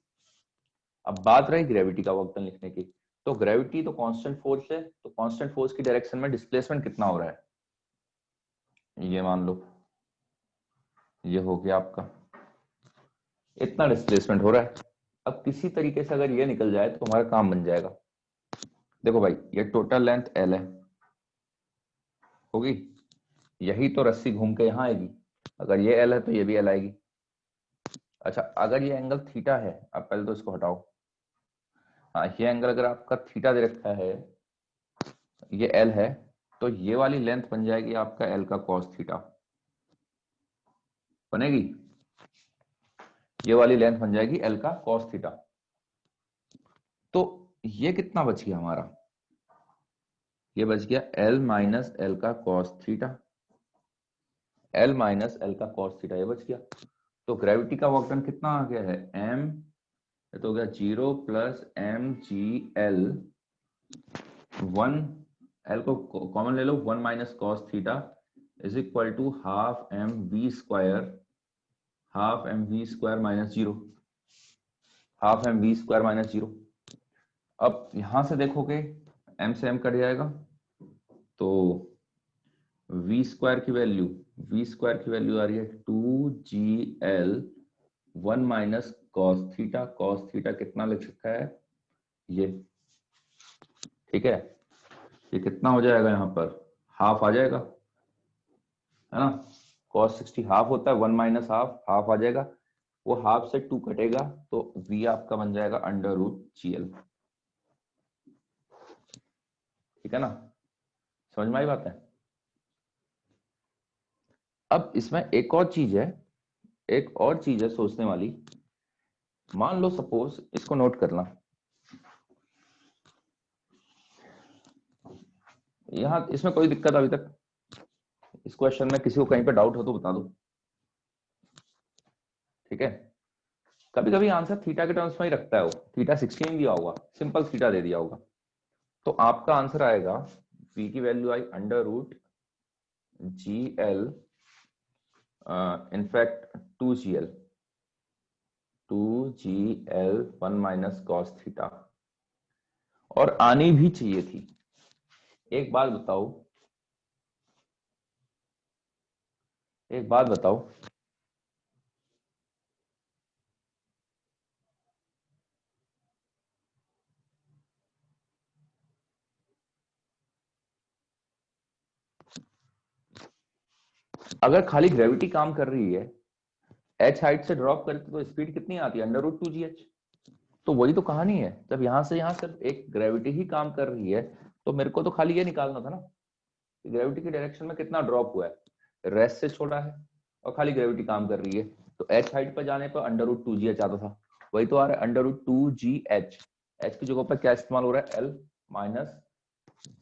अब बात रही ग्रेविटी का वर्क डन लिखने की, तो ग्रेविटी तो कांस्टेंट फोर्स है, तो कांस्टेंट फोर्स की डायरेक्शन में डिस्प्लेसमेंट कितना हो रहा है, ये मान लो ये हो गया आपका, इतना डिस्प्लेसमेंट हो रहा है। अब किसी तरीके से अगर ये निकल जाए तो हमारा काम बन जाएगा। देखो भाई, ये टोटल लेंथ L है, होगी, यही तो रस्सी घूम के यहां आएगी, अगर ये L है तो ये भी L आएगी। अच्छा, अगर ये एंगल थीटा है, अब पहले तो इसको हटाओ, हाँ ये एंगल अगर आपका थीटा दे रखा है, ये L है, तो ये वाली लेंथ बन जाएगी आपका L का cos थीटा, बनेगी, ये वाली लेंथ बन जाएगी L का cos थीटा। तो ये कितना बच गया हमारा, ये बच गया L माइनस एल का cos theta, L minus L का cos थीटा, ये बच गया। तो ग्रेविटी का वर्क डन कितना आ गया है, m, ये तो हो गया 0 plus m g l, 1 L को कॉमन ले लो, 1 minus cos theta is equal to half M we square, half M we square minus 0, half M we square minus 0। अब यहां से देखोगे m से m कट जाएगा, तो v स्क्वायर की वैल्यू, आ रही है 2gl 1 माइनस cos थीटा, कितना लिख सकता है ये, ठीक है, ये कितना हो जाएगा, यहाँ पर हाफ आ जाएगा, है ना, cos 60 हाफ होता है, 1 माइनस हाफ, हाफ आ जाएगा, वो हाफ से 2 कटेगा तो v आपका बन जाएगा अंडर रूट GL, ठीक है ना, समझ में आई बात है। अब इसमें एक और चीज है एक और चीज है सोचने वाली, मान लो सपोज, इसको नोट करना, यहां इसमें कोई दिक्कत अभी तक इस क्वेश्चन में किसी को कहीं पे डाउट हो तो बता दो, ठीक है। कभी कभी आंसर थीटा के टर्म्स में ही रखता है, वो थीटा 16 दिया होगा, सिंपल थीटा दे दिया होगा, तो आपका आंसर आएगा p की वैल्यू आई under root G L, in fact 2gl 1 minus cos theta, और आनी भी चाहिए थी। एक बात बताओ, एक बात बताओ, अगर खाली ग्रेविटी काम कर रही है, h हाइट से ड्रॉप करते तो स्पीड कितनी आती है, अंडर रूट 2gh। तो वही तो कहानी है, जब यहां से यहां सिर्फ एक ग्रेविटी ही काम कर रही है, तो मेरे को तो खाली ये निकालना था ना कि ग्रेविटी की डायरेक्शन में कितना ड्रॉप हुआ है, रेस्ट से छोटा है और खाली ग्रेविटी काम कर रही है, तो h हाइट पर जाने पर अंडर रूट 2gh आता था, वही तो आ रहा है अंडर रूट 2gh। h की जगह पर क्या इस्तेमाल हो रहा है, l माइनस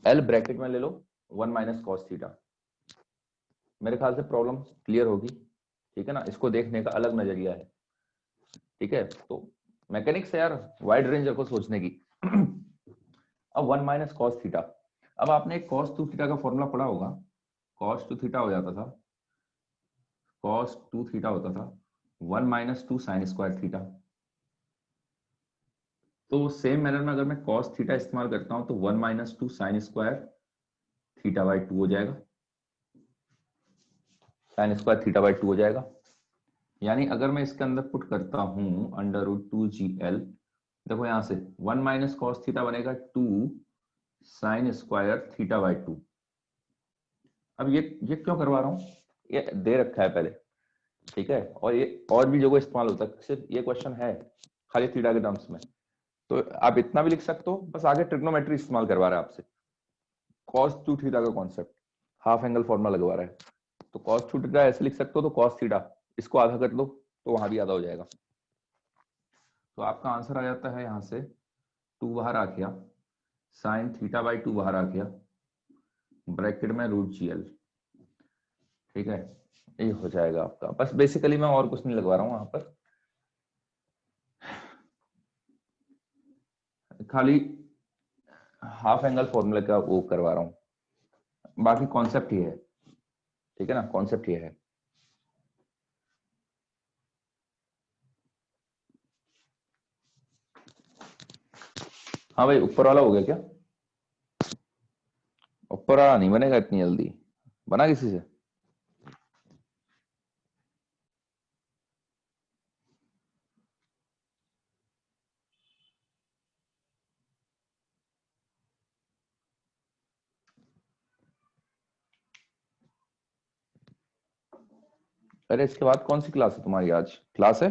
l ब्रैकेट में ले लो 1 माइनस कॉस थीटा। मेरे ख्याल से प्रॉब्लम क्लियर होगी, ठीक है ना, इसको देखने का अलग नजरिया है, ठीक है। तो मैकेनिक्स है यार, वाइड रेंज रखो सोचने की। अब 1 माइनस कॉस थीटा, अब आपने एक कॉस 2 थीटा का फॉर्मूला पढ़ा होगा, कॉस 2 थीटा हो जाता था, कॉस 2 थीटा होता था 1 माइनस 2 साइन स्क्वायर थीटा। तो सेम मैनर में अगर मैं कॉस थीटा इस्तेमाल करता हूं तो 1 minus 2 sine square theta by 2 हो जाएगा, साइन स्क्वायर थीटा बाई 2 हो जाएगा। यानी अगर मैं इसके अंदर पुट करता हूं अंडर रूट 2gl, देखो यहां से 1 माइनस कॉस थीटा बनेगा 2 साइन स्क्वायर थीटा बाई 2। अब ये क्यों करवा रहा हूं, ये दे रखा है पहले, ठीक है, और ये और भी जगह इस्तेमाल होता है, सिर्फ ये क्वेश्चन है खाली थीटा के टर्म्स में, तो आप इतना भी लिख सकते हो, बस आगे ट्रिग्नोमेट्री इस्तेमाल करवा रहा है आपसे, कॉस 2 थीटा का कॉन्सेप्ट, हाफ एंगल फॉर्मूला लगवा रहा है, तो कॉस 2 थीटा ऐसे लिख सकते हो, तो कॉस थीटा इसको आधा कर दो तो वहां भी आधा हो जाएगा, तो आपका आंसर आ जाता है यहां से 2 बाहर आ गया, साइन थीटा बाई 2 बाहर आ गया, ब्रैकेट में रूट gl, ठीक है, ये हो जाएगा आपका। बस बेसिकली मैं और कुछ नहीं लगवा रहा हूँ वहां पर, खाली हाफ एंगल फॉर्मूला का वो करवा रहा हूँ, बाकी कॉन्सेप्ट ही है, ठीक है ना, कॉन्सेप्ट ही है। हाँ भाई, ऊपर वाला हो गया क्या, ऊपर वाला नहीं बनेगा इतनी जल्दी, बना किसी से, अरे इसके बाद कौन सी क्लास है तुम्हारी, आज क्लास है,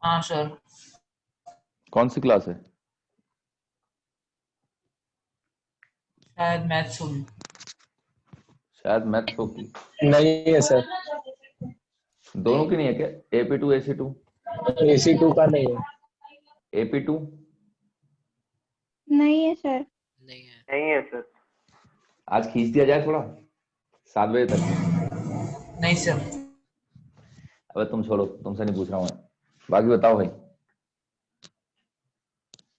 हाँ सर। कौन सी क्लास है, शायद मैथ्स होगी। शायद मैथ्स होगी, नहीं है सर, दोनों की नहीं है क्या, AP2 AC2, AC2 का नहीं है। AP2 नहीं है सर। नहीं है सर। आज खींच दिया जाए थोड़ा 7 बजे तक, नहीं सर। अबे तुम छोड़ो, तुमसे नहीं पूछ रहा हूँ मैं, बाकी बताओ भाई,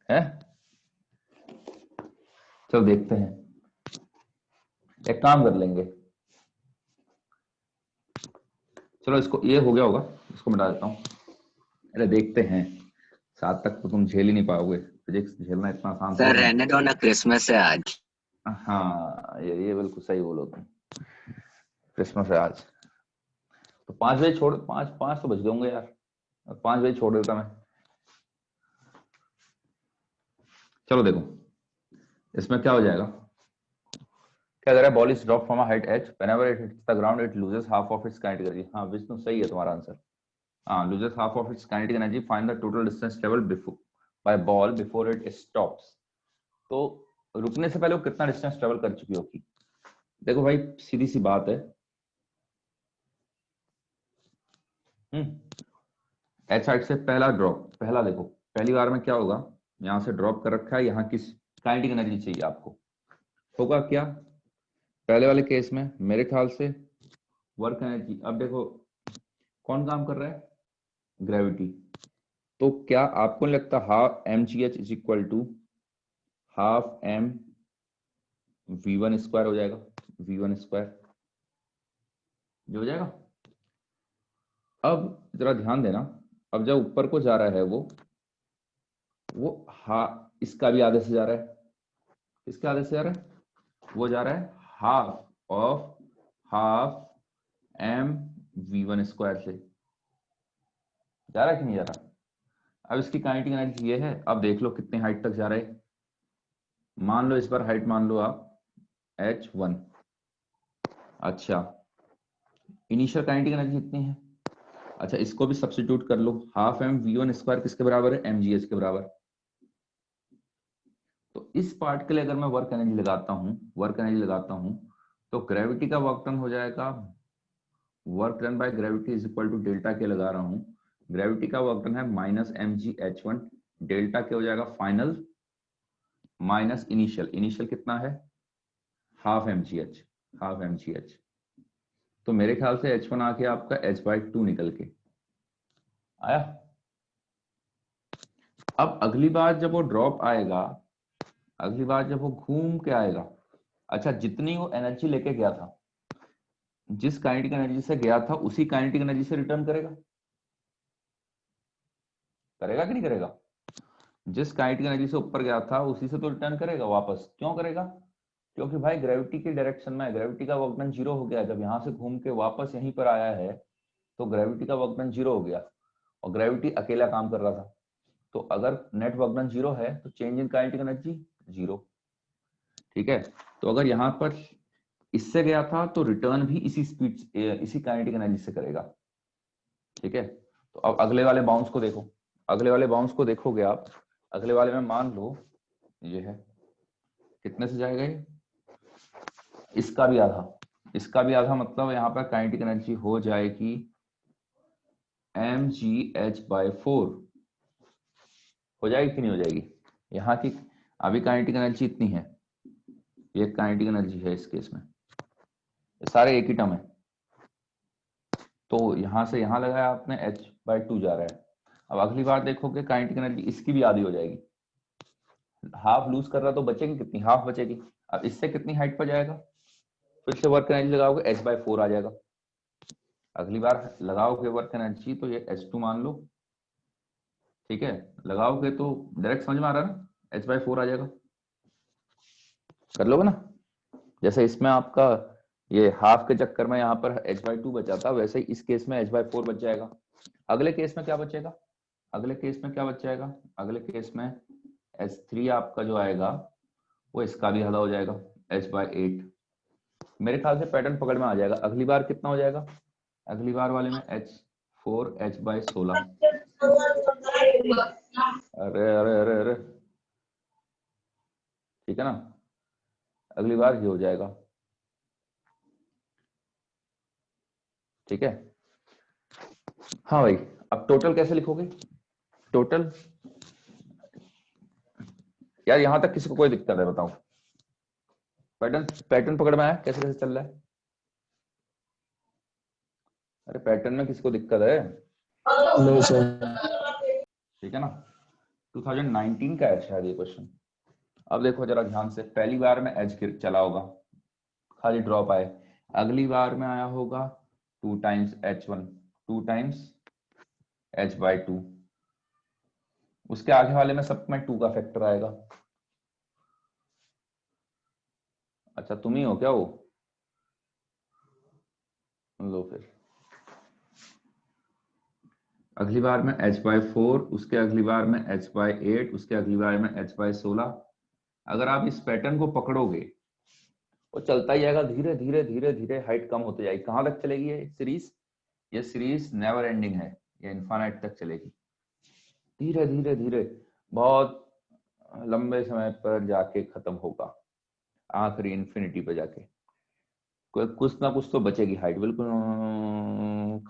हैं, चलो देखते हैं, एक काम कर लेंगे, चलो इसको, ये हो गया होगा, इसको मिटा देता हूँ, अरे देखते हैं, 7 तक तो तुम झेल ही नहीं पाओगे, फिजिक्स झेलना इतना आसान सर थोड़ी है। रहने दो ना, क्रिसमस है आज। हाँ ये बिल्कुल सही बोलो तुम, क्रिसमस है आज, तो 5 बजे छोड़, 5 तो बज गए होंगे यार, 5 बजे छोड़ देता मैं। चलो देखो इसमें क्या हो जाएगा, क्या कह रहा है, ball is drop from a height h, whenever it hits the ground it loses half of its kinetic energy. हाँ विष्णु सही है तुम्हारा आंसर, हाँ loses half of its kinetic energy, find the total distance travel before by ball before it stops. तो रुकने से पहले वो कितना डिस्टेंस ट्रेवल कर चुकी होगी, देखो भाई सीधी सी बात है, एच साइड से पहला ड्रॉप, पहला देखो पहली बार में क्या होगा, यहां से ड्रॉप कर रखा है, यहाँ किस काइनेटिक एनर्जी चाहिए आपको, होगा क्या पहले वाले केस में मेरे ख्याल से वर्क एनर्जी, अब देखो कौन काम कर रहा है, ग्रेविटी, तो क्या आपको नहीं लगता half m ji H is equal to half M we one square हो जाएगा, वी वन स्क्वायर जो हो जाएगा। अब जरा ध्यान देना, अब जब ऊपर को जा रहा है वो हा इसका भी आधे से जा रहा है, इसके आधे से जा रहा है, वो जा रहा है half of half M we one square से, जा रहा है कि नहीं जा रहा। अब इसकी काइनेटिक एनर्जी ये है, अब देख लो कितनी हाइट तक जा रहा है, मान लो इस बार हाइट मान लो आप h1, अच्छा इनिशियल काइनेटिक एनर्जी इतनी है, अच्छा इसको भी सब्स्टिट्यूट कर लो, half M we one square किसके बराबर है, एम जी एच के बराबर। तो इस पार्ट के लिए अगर मैं वर्क एनर्जी लगाता हूं तो ग्रेविटी का वर्क डन हो जाएगा, work done by gravity is equal to delta K लगा रहा हूं, ग्रेविटी का वर्क डन है माइनस एम जी एच वन, डेल्टा के हो जाएगा फाइनल माइनस इनिशियल, इनिशियल कितना है हाफ एम जी एच, हाफ एम जी एच, तो मेरे ख्याल से H1 आके आपका h/2 निकल के आया। अब अगली बार जब वो ड्रॉप आएगा, अगली बार जब वो घूम के आएगा, अच्छा जितनी वो एनर्जी लेके गया था, जिस काइनेटिक एनर्जी से गया था उसी काइनेटिक एनर्जी से रिटर्न करेगा, करेगा कि नहीं करेगा, जिस काइनेटिक एनर्जी से ऊपर गया था उसी से तो रिटर्न करेगा वापस, क्यों करेगा, क्योंकि भाई ग्रेविटी की डायरेक्शन में ग्रेविटी का वर्क डन जीरो हो गया, जब यहां से घूम के वापस यहीं पर आया है तो ग्रेविटी का वर्क डन जीरो हो गया, और ग्रेविटी अकेला काम कर रहा था, तो अगर नेट वर्क डन जीरो है तो change in kinetic energy zero, ठीक है। तो अगर यहाँ पर इससे गया था तो रिटर्न भी इसी स्पीड, इसी काइनेटिक एनर्जी से करेगा, ठीक है। तो अब अगले वाले बाउंस को देखो, अगले वाले बाउंस को देखोगे आप, अगले वाले में मान लो ये है, कितने से जाएगा ये, इसका भी आधा, इसका भी आधा, मतलब यहाँ पर काइनेटिक एनर्जी हो जाएगी mgh/4, हो जाएगी कि नहीं हो जाएगी, यहाँ की अभी काइनेटिक एनर्जी इतनी है, ये काइनेटिक एनर्जी है इस केस में, ये सारे एक ही टर्म है, तो यहां से यहां लगाया आपने h/2 जा रहा है। अब अगली बार देखोगे काइनेटिक एनर्जी इसकी भी आधी हो जाएगी, हाफ लूज कर रहा तो बचेगी कितनी, हाफ बचेगी। अब इससे कितनी हाइट पर जाएगा, फिर से वर्क एनर्जी लगाओगे h/4 आ जाएगा, अगली बार लगाओगे वर्क एनर्जी तो ये h2 मान लो, ठीक है, लगाओगे तो डायरेक्ट समझ में आ रहा है ना, h/4 आ जाएगा, कर लोगे ना, जैसे इसमें आपका ये हाफ के चक्कर में यहाँ पर h/2 बचा था, वैसे ही इस केस में h/4 बच जाएगा। अगले केस में क्या बचेगा, अगले केस में क्या बच जाएगा, अगले केस में h3 आपका जो आएगा वो इसका भी आधा हो जाएगा h/8, मेरे ख्याल से पैटर्न पकड़ में आ जाएगा। अगली बार कितना हो जाएगा, अगली बार वाले में h4 h/16, अरे अरे अरे अरे, ठीक है ना, अगली बार ये हो जाएगा, ठीक है। हाँ भाई, अब टोटल कैसे लिखोगे, टोटल, यार यहां तक किसी को कोई दिक्कत है बताओ, पैटर्न पैटर्न पकड़ में आया, कैसे कैसे चल रहा है, अरे पैटर्न में किसी को दिक्कत है, नो सर। ठीक है ना, 2019 का है शायद ये क्वेश्चन। अब देखो जरा ध्यान से, पहली बार में एज गिर चला होगा, खाली ड्रॉप आए, अगली बार में आया होगा 2 टाइम्स h1, 2 टाइम्स h/2, उसके आगे वाले में सब में 2 का फैक्टर आएगा, अच्छा तुम ही हो क्या वो, लो फिर अगली बार में h/4, उसके अगली बार में h/8, उसके अगली बार में h/16, अगर आप इस पैटर्न को पकड़ोगे वो चलता ही जाएगा, धीरे धीरे धीरे धीरे हाइट कम होती जाएगी, कहां तक चलेगी ये सीरीज नेवर एंडिंग है, ये इन्फानाइट तक चलेगी, धीरे धीरे धीरे बहुत लंबे समय पर जाके खत्म होगा, आखिरी इन्फिनिटी पे जाके कुछ ना कुछ तो बचेगी हाइट, बिल्कुल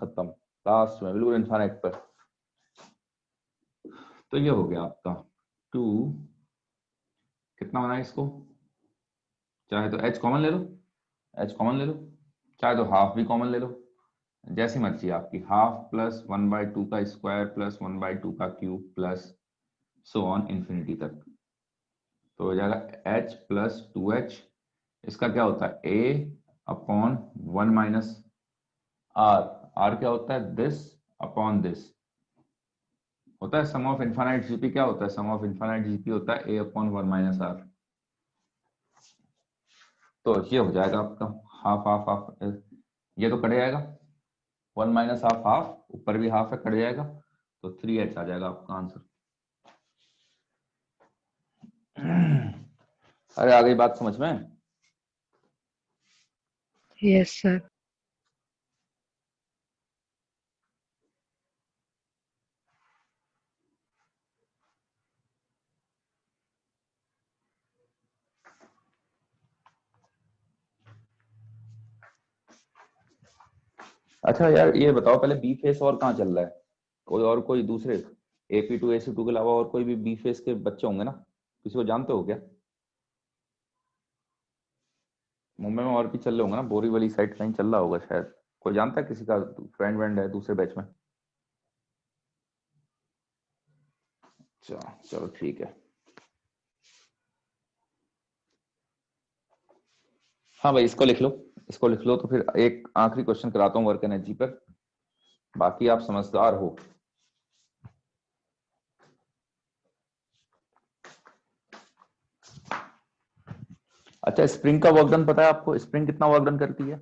खत्म, लास्ट में बिल्कुल इन्फाइनाइट पर। तो ये हो गया आपका 2, कितना बना है इसको, चाहे तो h कॉमन ले लो, h कॉमन ले लो, चाहे तो हाफ भी कॉमन ले लो, जैसी मर्जी आपकी, हाफ प्लस 1/2 का स्क्वायर प्लस 1/2 का cube plus so on infinity तक। तो हो जाएगा h प्लस 2h, इसका क्या होता है a upon 1 minus r, r क्या होता है दिस अपॉन दिस, होता है सम ऑफ इनफाइनाइट जीपी, क्या होता है सम ऑफ इनफाइनाइट जीपी होता है a अपॉन 1 माइनस r। तो ये हो जाएगा आपका हाफ हाफ हाफ, ये तो कट जाएगा, 1 माइनस हाफ हाफ, ऊपर भी हाफ है, कट जाएगा, तो 3h आ जाएगा आपका आंसर। अरे आ गई बात समझ में? Yes, sir. अच्छा यार ये बताओ पहले, बी फेस और कहाँ चल रहा है, कोई और कोई दूसरे AP2 AC2 के अलावा और कोई भी बी फेस के बच्चे होंगे ना, किसी को जानते हो क्या? मुंबई में और भी चल रहे होंगे ना, बोरीवली साइड कहीं चल रहा होगा शायद, कोई जानता है किसी का फ्रेंड वेंड है दूसरे बैच में? अच्छा चलो ठीक है। हाँ भाई इसको लिख लो, इसको लिख लो, तो फिर एक आखिरी क्वेश्चन कराता हूँ वर्क एनर्जी पर, बाकी आप समझदार हो। अच्छा स्प्रिंग का वर्क डन पता है आपको, स्प्रिंग कितना वर्क डन करती है?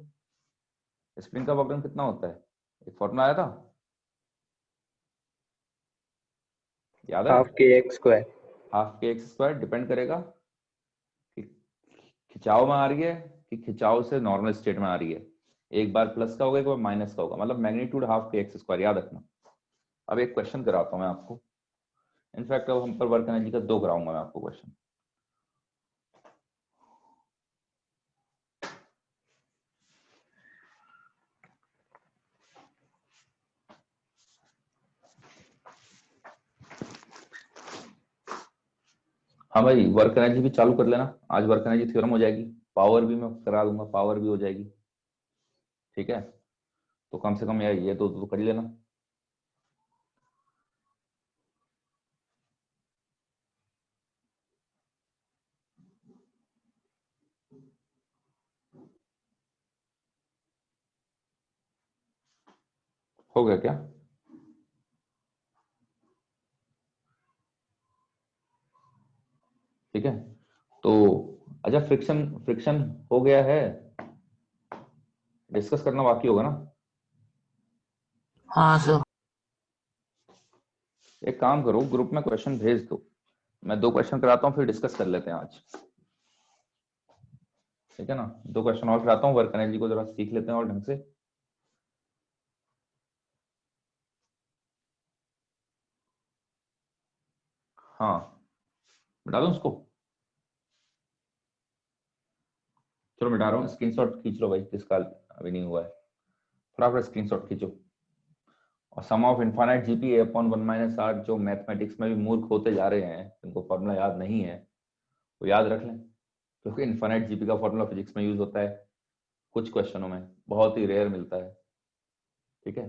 स्प्रिंग का वर्क डन कितना होता है, एक फॉर्मूला आया था, याद है? Half K x square. Half K x square, depend करेगा कि खिंचाव में आ रही है कि खिंचाव से नॉर्मल स्टेट में आ रही है, एक बार प्लस का होगा एक बार माइनस का होगा, मतलब magnitude half K x square, याद रखना। अब एक क्वेश्चन कराता हूँ मैं आपको, इनफैक्ट अब हम पर वर्क एनर्जी का 2 कराऊंगा मैं आपको क्वेश्चन। हाँ भाई वर्क एनर्जी भी चालू कर लेना, आज वर्क एनर्जी थ्योरम हो जाएगी, पावर भी मैं करा दूंगा, पावर भी हो जाएगी, ठीक है? तो कम से कम यार ये तो कर ही लेना। हो गया क्या? ठीक है, तो अच्छा फ्रिक्शन फ्रिक्शन हो गया है, डिस्कस करना बाकी होगा ना? हाँ सर। एक काम करो ग्रुप में क्वेश्चन भेज दो, मैं 2 क्वेश्चन कराता हूँ फिर डिस्कस कर लेते हैं आज, ठीक है ना? 2 क्वेश्चन और कराता हूँ, वर्क एनर्जी को जरा सीख लेते हैं और ढंग से। हाँ मिटा दूं उसको, चलो मिटा रहा हूँ, स्क्रीनशॉट खींच लो भाई जिसका अभी नहीं हुआ है, फटाफट स्क्रीनशॉट खींचो। और sum of infinite GP A upon 1 minus R, जो मैथमेटिक्स में भी मूर्ख होते जा रहे हैं, जिनको फॉर्मूला याद नहीं है वो याद रख लें, क्योंकि इनफाइनाइट जीपी का फॉर्मूला फिजिक्स में यूज होता है कुछ क्वेश्चनों में, बहुत ही रेयर मिलता है, ठीक है?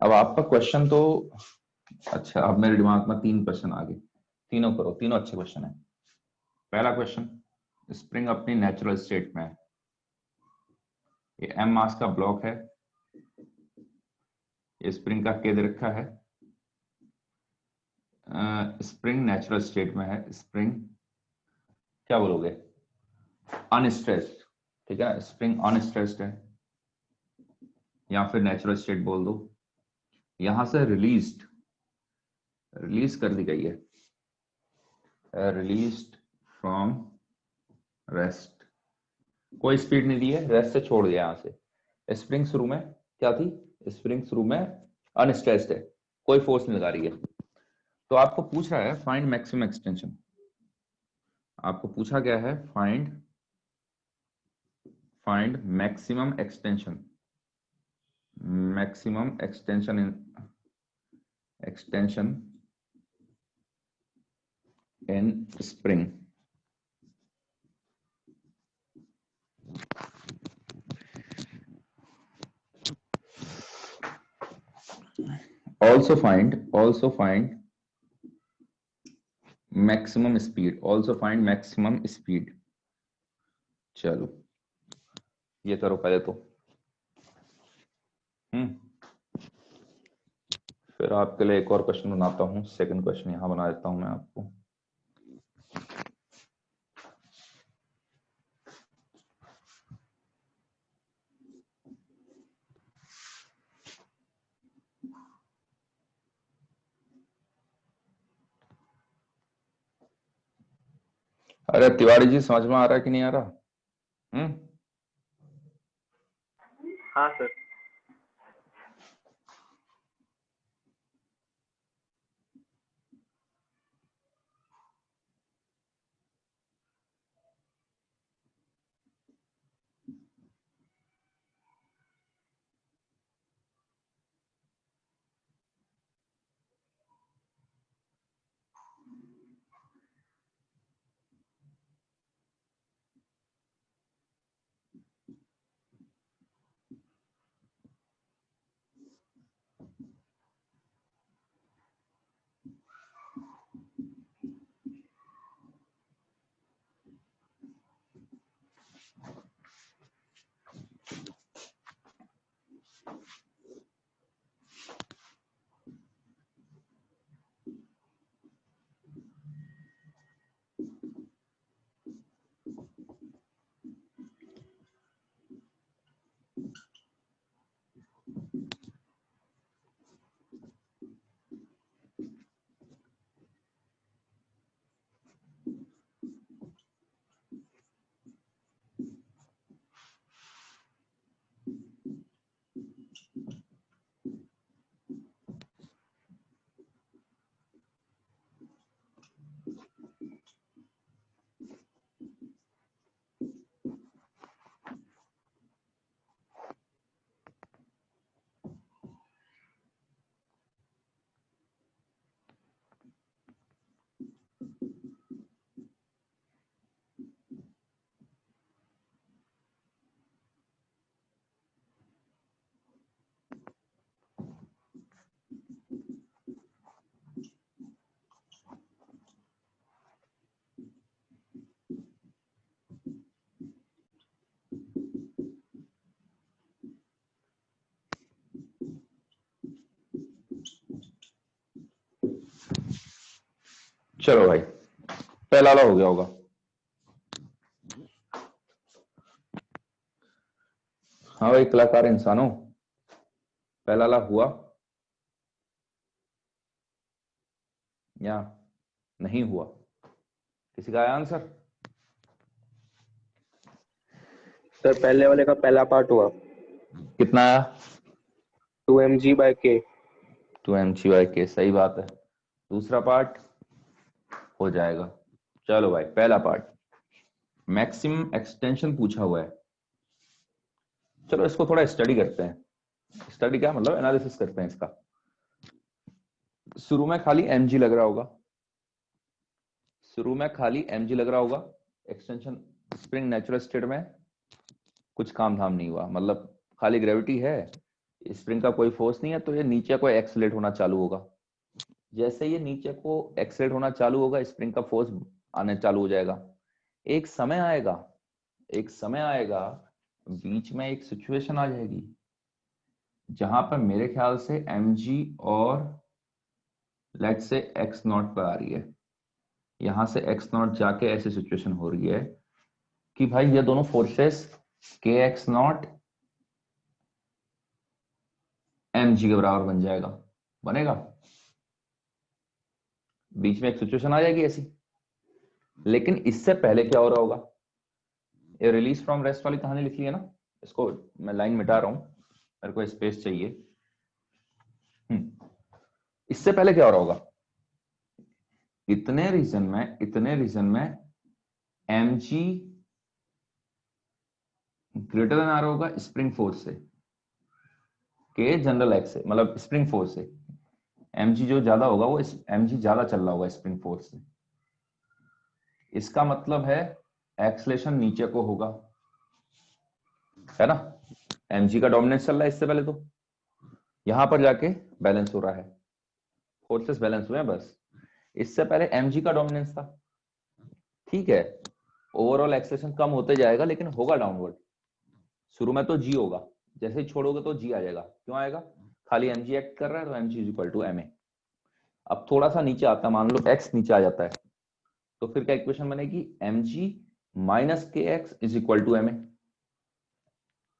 अब आपका क्वेश्चन तो, अच्छा अब मेरे दिमाग में 3 क्वेश्चन आ गए, तीनों करो, तीनों अच्छे क्वेश्चन है। पहला क्वेश्चन, स्प्रिंग अपनी नेचुरल स्टेट में है, ये m मास का ब्लॉक है, ये स्प्रिंग का के दे रखा है, स्प्रिंग नेचुरल स्टेट में है, स्प्रिंग क्या बोलोगे, अनस्ट्रेस्ड, ठीक है ना, स्प्रिंग अनस्ट्रेस्ड है या फिर नेचुरल स्टेट बोल दो, यहां से रिलीज कर दी गई है, रिलीज्ड फ्रॉम रेस्ट, कोई स्पीड नहीं दी है, रेस्ट से छोड़ दिया यहां से। स्प्रिंग शुरू में क्या थी, स्प्रिंग शुरू में अनस्ट्रेस्ड है, कोई फोर्स नहीं लगा रही है। तो आपको पूछ रहा है फाइंड मैक्सिमम एक्सटेंशन, आपको पूछा गया है find maximum extension, maximum extension in spring. also find maximum speed, चलो ये करो पहले तो। फिर आपके लिए एक और क्वेश्चन बनाता हूं, सेकंड क्वेश्चन यहां बना देता हूं मैं आपको। अरे तिवारी जी समझ में आ रहा है कि नहीं आ रहा? हाँ सर। चलो भाई पहला वाला हो गया होगा। हाँ भाई कलाकार इंसानों, पहला वाला हुआ या नहीं हुआ? किसी का आया आंसर? सर पहले वाले का पहला पार्ट हुआ। कितना आया? 2mg/k। 2mg/k, सही बात है। दूसरा पार्ट हो जाएगा। चलो भाई पहला पार्ट मैक्सिमम एक्सटेंशन पूछा हुआ है, चलो इसको थोड़ा स्टडी करते हैं। स्टडी क्या मतलब, एनालिसिस करते हैं इसका। शुरू में खाली mg लग रहा होगा, एक्सटेंशन स्प्रिंग नेचुरल स्टेट में कुछ काम धाम नहीं हुआ, मतलब खाली ग्रेविटी है, स्प्रिंग का कोई फोर्स नहीं है, तो ये नीचे को एक्सेलरेट होना चालू होगा। जैसे ये नीचे को एक्सेलरेट होना चालू होगा, स्प्रिंग का फोर्स आने चालू हो जाएगा। एक समय आएगा बीच में एक सिचुएशन आ जाएगी जहां पर मेरे ख्याल से mg और लेट से x नॉट पर आ रही है, यहां से x नॉट जाके ऐसी सिचुएशन हो रही है कि भाई ये दोनों फोर्सेस के एक्स नॉट एम जी के बराबर बन जाएगा, बनेगा। बीच में एक सिचुएशन आ जाएगी ऐसी, लेकिन इससे पहले क्या हो रहा होगा, ये रिलीज फ्रॉम रेस्ट वाली कहानी लिख ली है ना, इसको मैं लाइन मिटा रहा हूं, मेरे को स्पेस चाहिए। इससे पहले क्या हो रहा होगा, इतने रीजन में एम जी ग्रेटर देन आ रहा होगा स्प्रिंग फोर्स से, के जनरल एक्स से, मतलब स्प्रिंग फोर्स से। एम जी जो ज्यादा होगा वो एम जी ज्यादा चल रहा होगा स्प्रिंग फोर्स से। इसका मतलब है एक्सलेशन नीचे को होगा, है ना। एम जी का डोमिनेंस चल रहा है इससे पहले, तो यहां पर जाके बैलेंस हो रहा है, फोर्सेस बैलेंस हुए हैं बस। इससे पहले एम जी का डोमिनेंस था, ठीक है। ओवरऑल एक्सलेशन कम होते जाएगा लेकिन होगा डाउनवर्ड। शुरू में तो जी होगा, जैसे ही छोड़ोगे तो जी आ जाएगा। क्यों आएगा, खाली एम जी एक्ट कर रहा है तो M G is equal to M A. अब थोड़ा सा नीचे आता है, मान लो एक्स नीचे आ जाता है, तो फिर क्या इक्वेशन बनेगी, M G minus K X is equal to M A.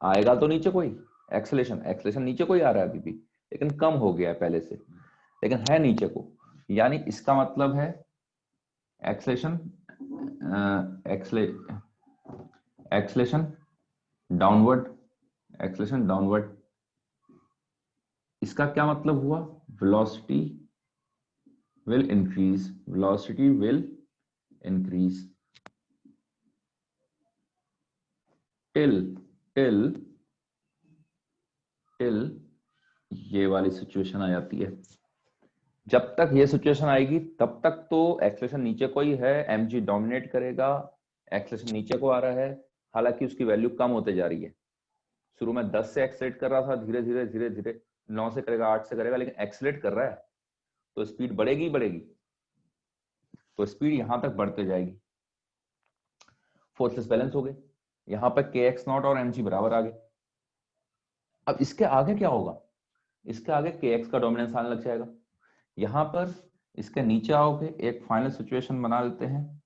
आएगा तो नीचे कोई एक्सलेशन नीचे कोई आ रहा है अभी भी, लेकिन कम हो गया है पहले से, लेकिन है नीचे को। यानी इसका मतलब है एक्सलेशन एक्सलेशन डाउनवर्ड। इसका क्या मतलब हुआ, वेलोसिटी विल इंक्रीज टिल ये वाली सिचुएशन आ जाती है। जब तक ये सिचुएशन आएगी तब तक तो एक्सलेशन नीचे को ही है, एमजी डोमिनेट करेगा, एक्सलेशन नीचे को आ रहा है, हालांकि उसकी वैल्यू कम होते जा रही है। शुरू में 10 से एक्सलेट कर रहा था, धीरे धीरे 9 से करेगा, 8 से करेगा, लेकिन एक्सलेट कर रहा है तो स्पीड बढ़ेगी, तो स्पीड यहां तक बढ़ते जाएगी। फोर्सेस बैलेंस हो गए, यहां पर के एक्स नॉट और एमजी बराबर आ गए। अब इसके आगे क्या होगा, इसके आगे के एक्स का डोमिनेंस आने लग जाएगा। यहां पर इसके नीचे आओगे, एक फाइनल सिचुएशन बना लेते हैं।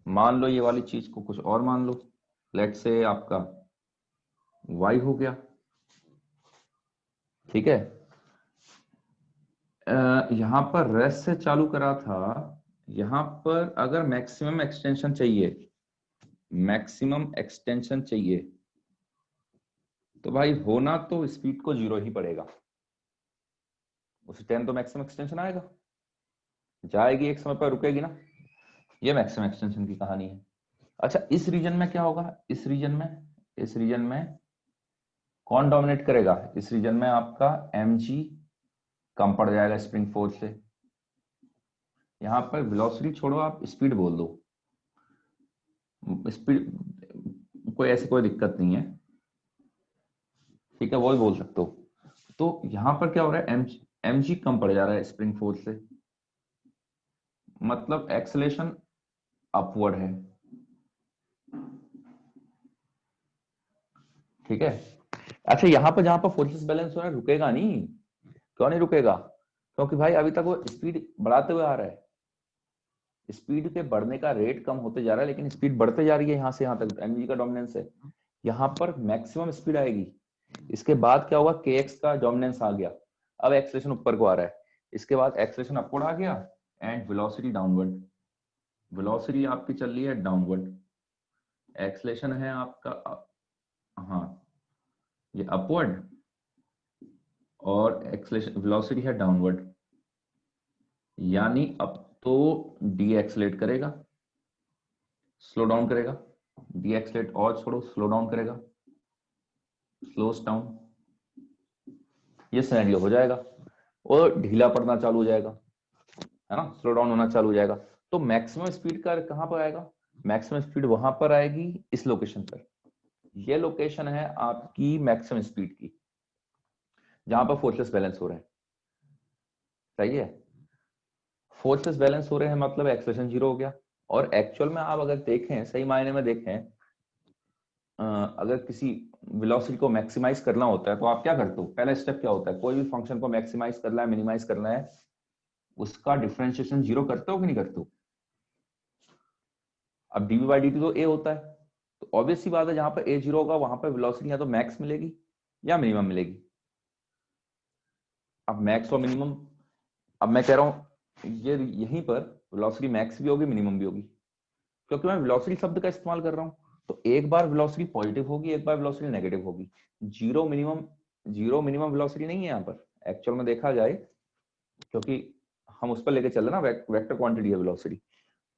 मान लो ये वाली चीज को कुछ और मान लो, लेट से आपका y हो गया, ठीक है। यहां पर रेस्ट से चालू करा था, यहां पर अगर मैक्सिमम एक्सटेंशन चाहिए तो भाई होना तो स्पीड को 0 ही पड़ेगा, उस टाइम तो मैक्सिमम एक्सटेंशन आएगा, जाएगी एक समय पर रुकेगी ना। ये मैक्सिमम एक्सटेंशन की कहानी है। अच्छा, इस रीजन में क्या होगा, इस रीजन में कौन डोमिनेट करेगा, इस रीजन में आपका mg कम पड़ जाएगा स्प्रिंग फोर्स से। यहां पर वेलोसिटी छोड़ो, आप स्पीड बोल दो, स्पीड कोई दिक्कत नहीं है, ठीक है, वो ही बोल सकते हो। तो यहां पर क्या हो रहा है, mg कम पड़ जा रहा है स्प्रिंग फोर्स से, मतलब एक्सेलेरेशन अपवर्ड है, ठीक है। अच्छा, यहां पर जहां पर फोर्सेस बैलेंस हो रहा है रुकेगा नहीं, क्यों नहीं रुकेगा, क्योंकि भाई अभी तक वो स्पीड बढ़ाते हुए आ रहा है, स्पीड के बढ़ने का रेट कम होते जा रहा है लेकिन स्पीड बढ़ते जा रही है यहां से यहां तक, एमजी का डोमिनेंस है। यहां पर मैक्सिमम स्पीड आएगी, इसके बाद क्या होगा, के एक्स का डोमिनेंस आ गया, अब एक्सेलेरेशन ऊपर को आ रहा है, इसके बाद एक्सेलेरेशन अपवर्ड आ गया एंड वेलोसिटी डाउनवर्ड। वेलोसिटी आपकी चल रही है डाउनवर्ड, एक्सेलेरेशन है आपका हाँ ये अपवर्ड, और एक्सेलेरेशन वेलोसिटी है डाउनवर्ड, यानी अब तो डी एक्सलेट करेगा, स्लो डाउन करेगा, डी एक्सलेट और छोड़ो, स्लो डाउन करेगा, स्लोस डाउन, ये सिनेरियो हो जाएगा और ढीला पड़ना चालू हो जाएगा, है ना, स्लो डाउन होना चालू हो जाएगा। तो मैक्सिमम स्पीड का कहां पर आएगा, मैक्सिमम स्पीड वहां पर आएगी इस लोकेशन पर, ये लोकेशन है आपकी मैक्सिमम स्पीड की, जहां पर फोर्सेस बैलेंस हो रहे हैं, सही है। फोर्सेस बैलेंस हो रहे हैं मतलब एक्सेलरेशन 0 हो गया। और एक्चुअल में आप अगर देखें, सही मायने में देखें, अगर किसी वेलोसिटी को मैक्सिमाइज करना होता है तो आप क्या करते हो, पहला स्टेप क्या होता है, कोई भी फंक्शन को मैक्सिमाइज करना है, मिनिमाइज करना है, उसका डिफरेंशिएशन 0 करते हो कि नहीं करते हो। अब dv/dt तो a होता है, तो ऑब्वियस सी बात है जहां पर ए जीरो होगा वहां पर वेलोसिटी या तो मैक्स मिलेगी या मिनिमम मिलेगी। अब मैक्स और मिनिमम, अब मैं कह रहा हूं ये यहीं पर वेलोसिटी मैक्स भी होगी मिनिमम भी होगी, क्योंकि मैं वेलोसिटी शब्द का इस्तेमाल कर रहा हूं। तो एक बार वेलोसिटी पॉजिटिव होगी, एक बार वेलोसिटी नेगेटिव होगी। जीरो मिनिमम वेलोसिटी नहीं है यहाँ पर एक्चुअल में देखा जाए, क्योंकि हम उस पर लेके चल रहे ना, वेक्टर क्वांटिटी है वेलोसिटी।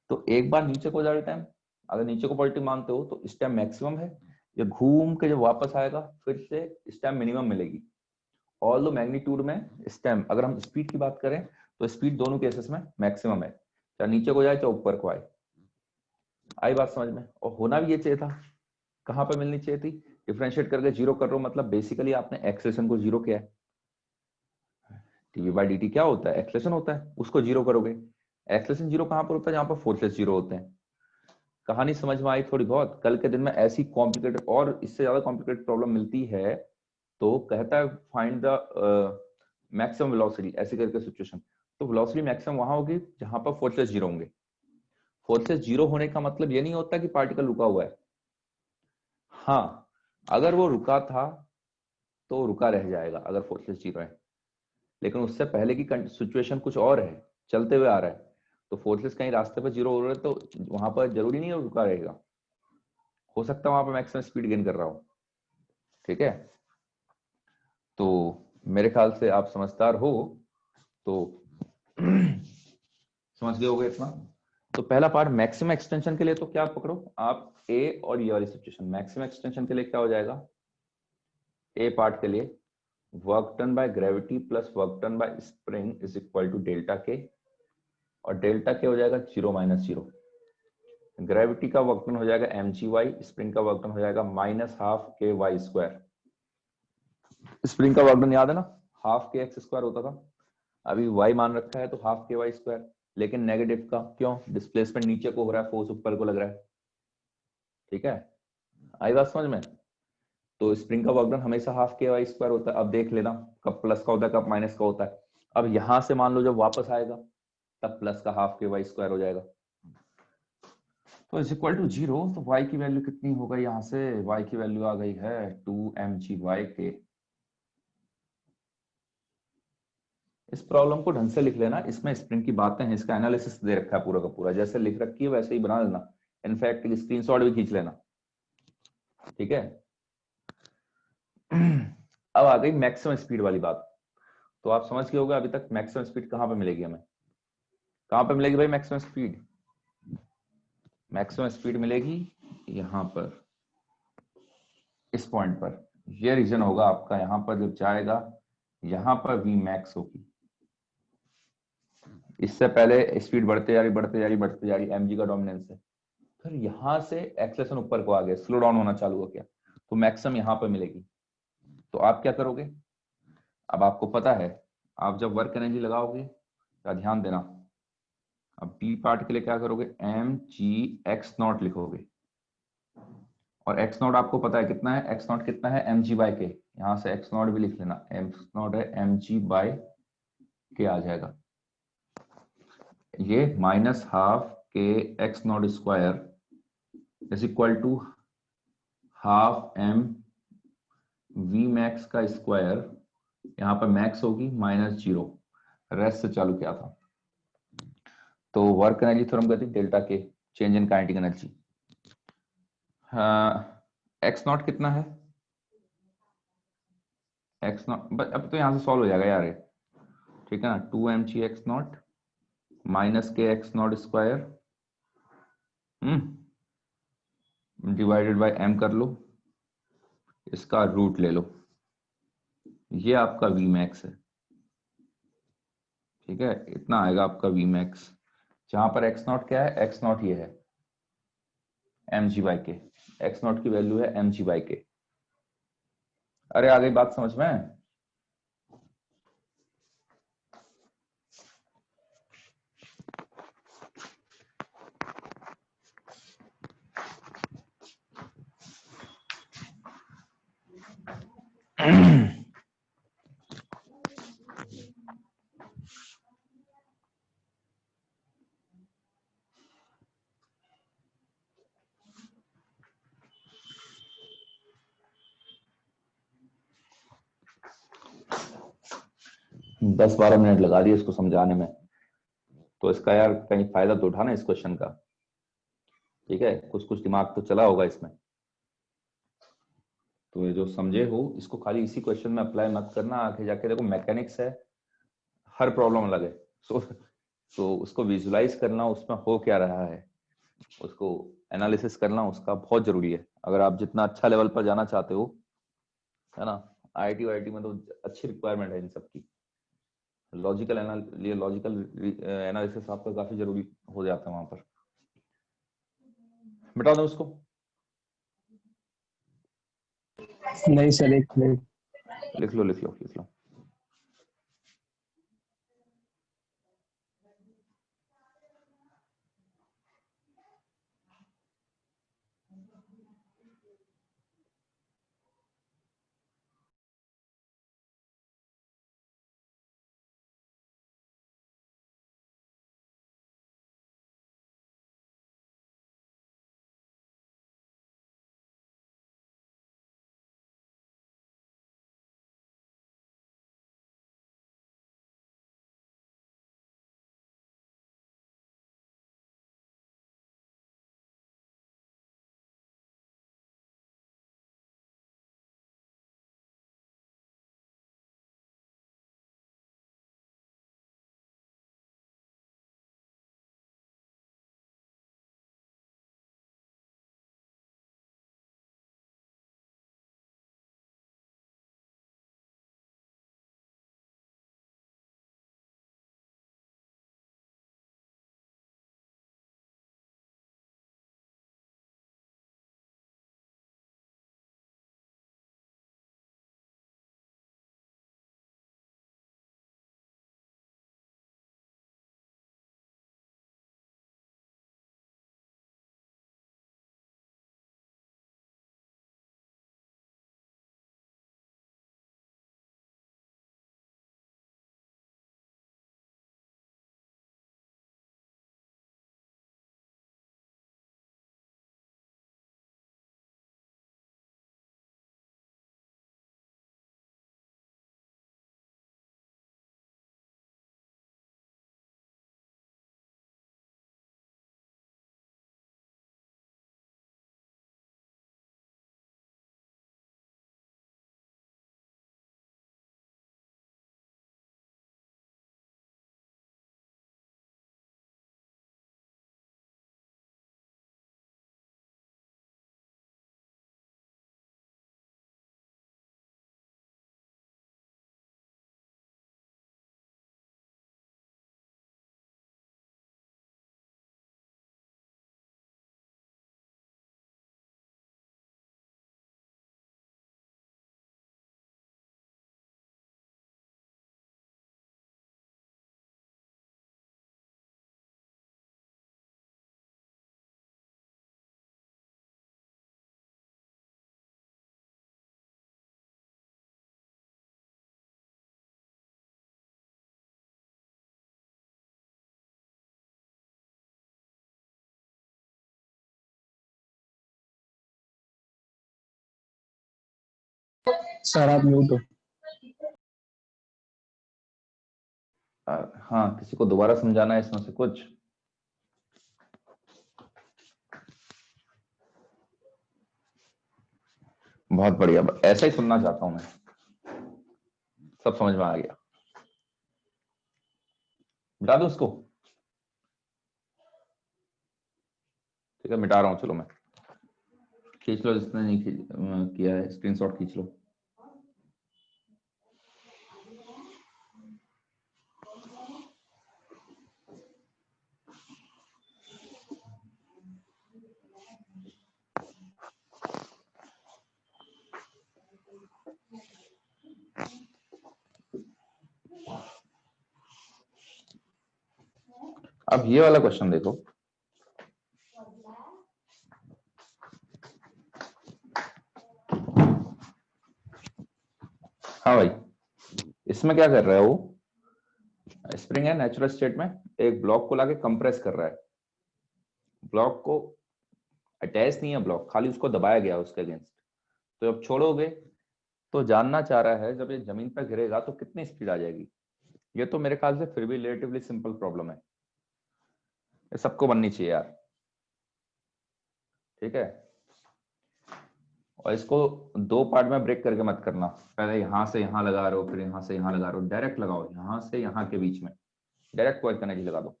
तो एक बार नीचे को जाए टाइम, अगर नीचे को पॉजिटिव मानते हो तो इस टाइम मैक्सिमम है, ये घूम के जब वापस आएगा फिर से इस टाइम मिनिमम मिलेगी। ऑल दो मैग्नीट्यूड में इस टाइम अगर हम स्पीड की बात करें तो स्पीड दोनों केसेस में मैक्सिमम है, चाहे नीचे को जाए चाहे ऊपर को आए। आई बात समझ में? और होना भी ये चाहिए था, कहां पर मिलनी चाहिए थी? डिफरेंशिएट करके जीरो कर रहे हो, मतलब बेसिकली आपने एक्सेलेरेशन को जीरो किया है। टीवी बाई डी क्या होता है? एक्सेलेरेशन होता है, उसको जीरो करोगे। एक्सेलेरेशन जीरो कहां पर होता है? जहां पर फोर्सेस जीरो होते हैं। कहानी समझ में आई थोड़ी बहुत? कल के दिन में ऐसी कॉम्प्लिकेटेड और इससे ज्यादा कॉम्प्लिकेटेड प्रॉब्लम मिलती है तो कहता है फाइंड द मैक्सिमम वेलोसिटी, ऐसे करके सिचुएशन। तो वेलोसिटी मैक्सिमम वहां होगी जहां पर फोर्सेस जीरो होंगे। फोर्सेस जीरो होने का मतलब ये नहीं होता कि पार्टिकल रुका हुआ है। हाँ, अगर वो रुका था तो रुका रह जाएगा अगर फोर्सेस जीरो है, लेकिन उससे पहले की सिचुएशन कुछ और है, चलते हुए आ रहा है। तो फोर्सेस कहीं रास्ते पर जीरो हो रहे हैं तो वहां पर जरूरी नहीं है रुका रहेगा, हो सकता है वहां पर मैक्सिमम स्पीड गेन कर रहा हो। ठीक है, तो मेरे ख्याल से आप समझदार हो तो समझ गए होगे इतना। तो पहला पार्ट मैक्सिमम एक्सटेंशन के लिए तो क्या पकड़ो आप, ए और ये वाली सिचुएशन। मैक्सिमम एक्सटेंशन के लिए क्या हो जाएगा? ए पार्ट के लिए work done by gravity plus work done by spring is equal to delta K, और डेल्टा के हो जाएगा जीरो माइनस जीरो। ग्रेविटी का वर्क डन हो जाएगा एम जी वाई, स्प्रिंग का वर्क डन हो जाएगा minus half K Y square. Spring का वर्क डन याद है ना, हाफ के एक्स स्क्वायर होता था, अभी वाई मान रखा है तो हाफ के वाई स्क्वायर, लेकिन नेगेटिव का क्यों? डिस्प्लेसमेंट नीचे को हो रहा है, फोर्स ऊपर को लग रहा है। ठीक है, आई बात समझ में? तो स्प्रिंग का वर्क डन हमेशा हाफ के वाई स्क्वायर होता है। अब देख लेना कब प्लस का होता है कब माइनस का होता है। अब यहां से मान लो जब वापस आएगा तब प्लस का हाफ के वाई स्क्वायर हो जाएगा। तो इज इक्वल टू जीरो, तो y की वैल्यू कितनी हो गई? यहां से y की वैल्यू आ गई है 2mgy के। इस प्रॉब्लम को ढंग से लिख लेना, इसमें स्प्रिंग की बातें हैं, इसका एनालिसिस दे रखा है पूरा का पूरा, जैसे लिख रखी है वैसे ही बना लेना। इनफैक्ट एक स्क्रीनशॉट भी खींच लेना। ठीक है, अब आ गई मैक्सिमम स्पीड वाली बात। तो आप समझ गए होगा अभी तक मैक्सिमम स्पीड कहां पे मिलेगी हमें। कहां पे मिलेगी भाई मैक्सिमम स्पीड? मैक्सिमम स्पीड मिलेगी यहां पर, इस पॉइंट पर। ये रीजन होगा आपका, यहां पर जब जाएगा यहां पर वी मैक्स होगी। इससे पहले स्पीड बढ़ते जा रही बढ़ते जा रही बढ़ते जा रही, एमजी का डोमिनेंस है। फिर यहां से एक्सेलेरेशन ऊपर को आ गया, स्लो डाउन होना चालू हो गया, तो मैक्सिमम यहां पर मिलेगी। तो आप क्या करोगे? अब आपको पता है, आप जब वर्क एनर्जी लगाओगे तो ध्यान देना, अब बी पार्ट के लिए क्या करोगे? एम जी एक्स नॉट लिखोगे, और एक्स नॉट आपको पता है कितना है? एक्स नॉट कितना है? एम जी बाई के। यहां से एक्स नॉट भी लिख लेना, एक्स नॉट है एम जी बाई के आ जाएगा। ये minus half K X naught square is equal to half M V max का स्क्वायर, यहां पर मैक्स होगी माइनस जीरो, रेस्ट से चालू किया था। तो वर्क एनर्जी थ्योरम कहती है डेल्टा के, change in kinetic energy. X not कितना है? एक्स नॉट अब तो यहां से सॉल्व हो जाएगा यार, ठीक है ना। 2mg X naught minus K X naught square divided by M कर लो, इसका रूट ले लो, ये आपका वी मैक्स है। ठीक है, इतना आएगा आपका वी मैक्स, जहां पर एक्स नॉट क्या है? एक्स नॉट ये है एम जी बाई के, एक्स नॉट की वैल्यू है एम जी बाई के। अरे आ गई बात समझ में? 10-12 मिनट लगा दिए इसको समझाने में, तो इसका यार कहीं फायदा तो उठाना इस क्वेश्चन का, ठीक है, कुछ कुछ दिमाग तो चला होगा इसमें। तो ये जो समझे हो इसको खाली इसी क्वेश्चन में अप्लाई मत करना, आगे जाके देखो मैकेनिक्स है, हर प्रॉब्लम अलग है। सो उसको विजुलाइज करना, उसमें हो क्या रहा है उसको एनालिसिस करना, उसका बहुत जरूरी है अगर आप जितना अच्छा लेवल पर जाना चाहते हो, है ना। आईआईटी वाईटी में तो अच्छी रिक्वायरमेंट है इन सब की। लॉजिकल एनालिसिस आपका काफी जरूरी हो जाता है वहां पर। बता दो उसको। नहीं सर, एक मिनट। लिख लो लिख लो लिख लो। सर आप म्यूट हो। हाँ, किसी को दोबारा समझाना है इसमें से कुछ? बहुत बढ़िया, ऐसा ही सुनना चाहता हूं मैं। सब समझ में आ गया? मिटा दूं उसको? ठीक है, मिटा रहा हूं, चलो मैं। खींच लो जिसने नहीं किया है, स्क्रीनशॉट खींच लो। अब ये वाला क्वेश्चन देखो। हाँ भाई, इसमें क्या कर रहा है वो? स्प्रिंग है नेचुरल स्टेट में, एक ब्लॉक को लाके कंप्रेस कर रहा है। ब्लॉक को अटैच नहीं है, ब्लॉक खाली उसको दबाया गया उसके अगेंस्ट। तो जब छोड़ोगे तो जानना चाह रहा है जब ये जमीन पर गिरेगा तो कितनी स्पीड आ जाएगी। ये तो मेरे ख्याल से फिर भी रिलेटिवली सिंपल प्रॉब्लम है, ये सबको बननी चाहिए यार, ठीक है। और इसको दो पार्ट में ब्रेक करके मत करना, पहले यहां से यहां लगा रहे हो, फिर यहां से यहां लगा रहे हो, डायरेक्ट लगाओ, यहां से यहां के बीच में डायरेक्ट वर्क एनर्जी लगा दो।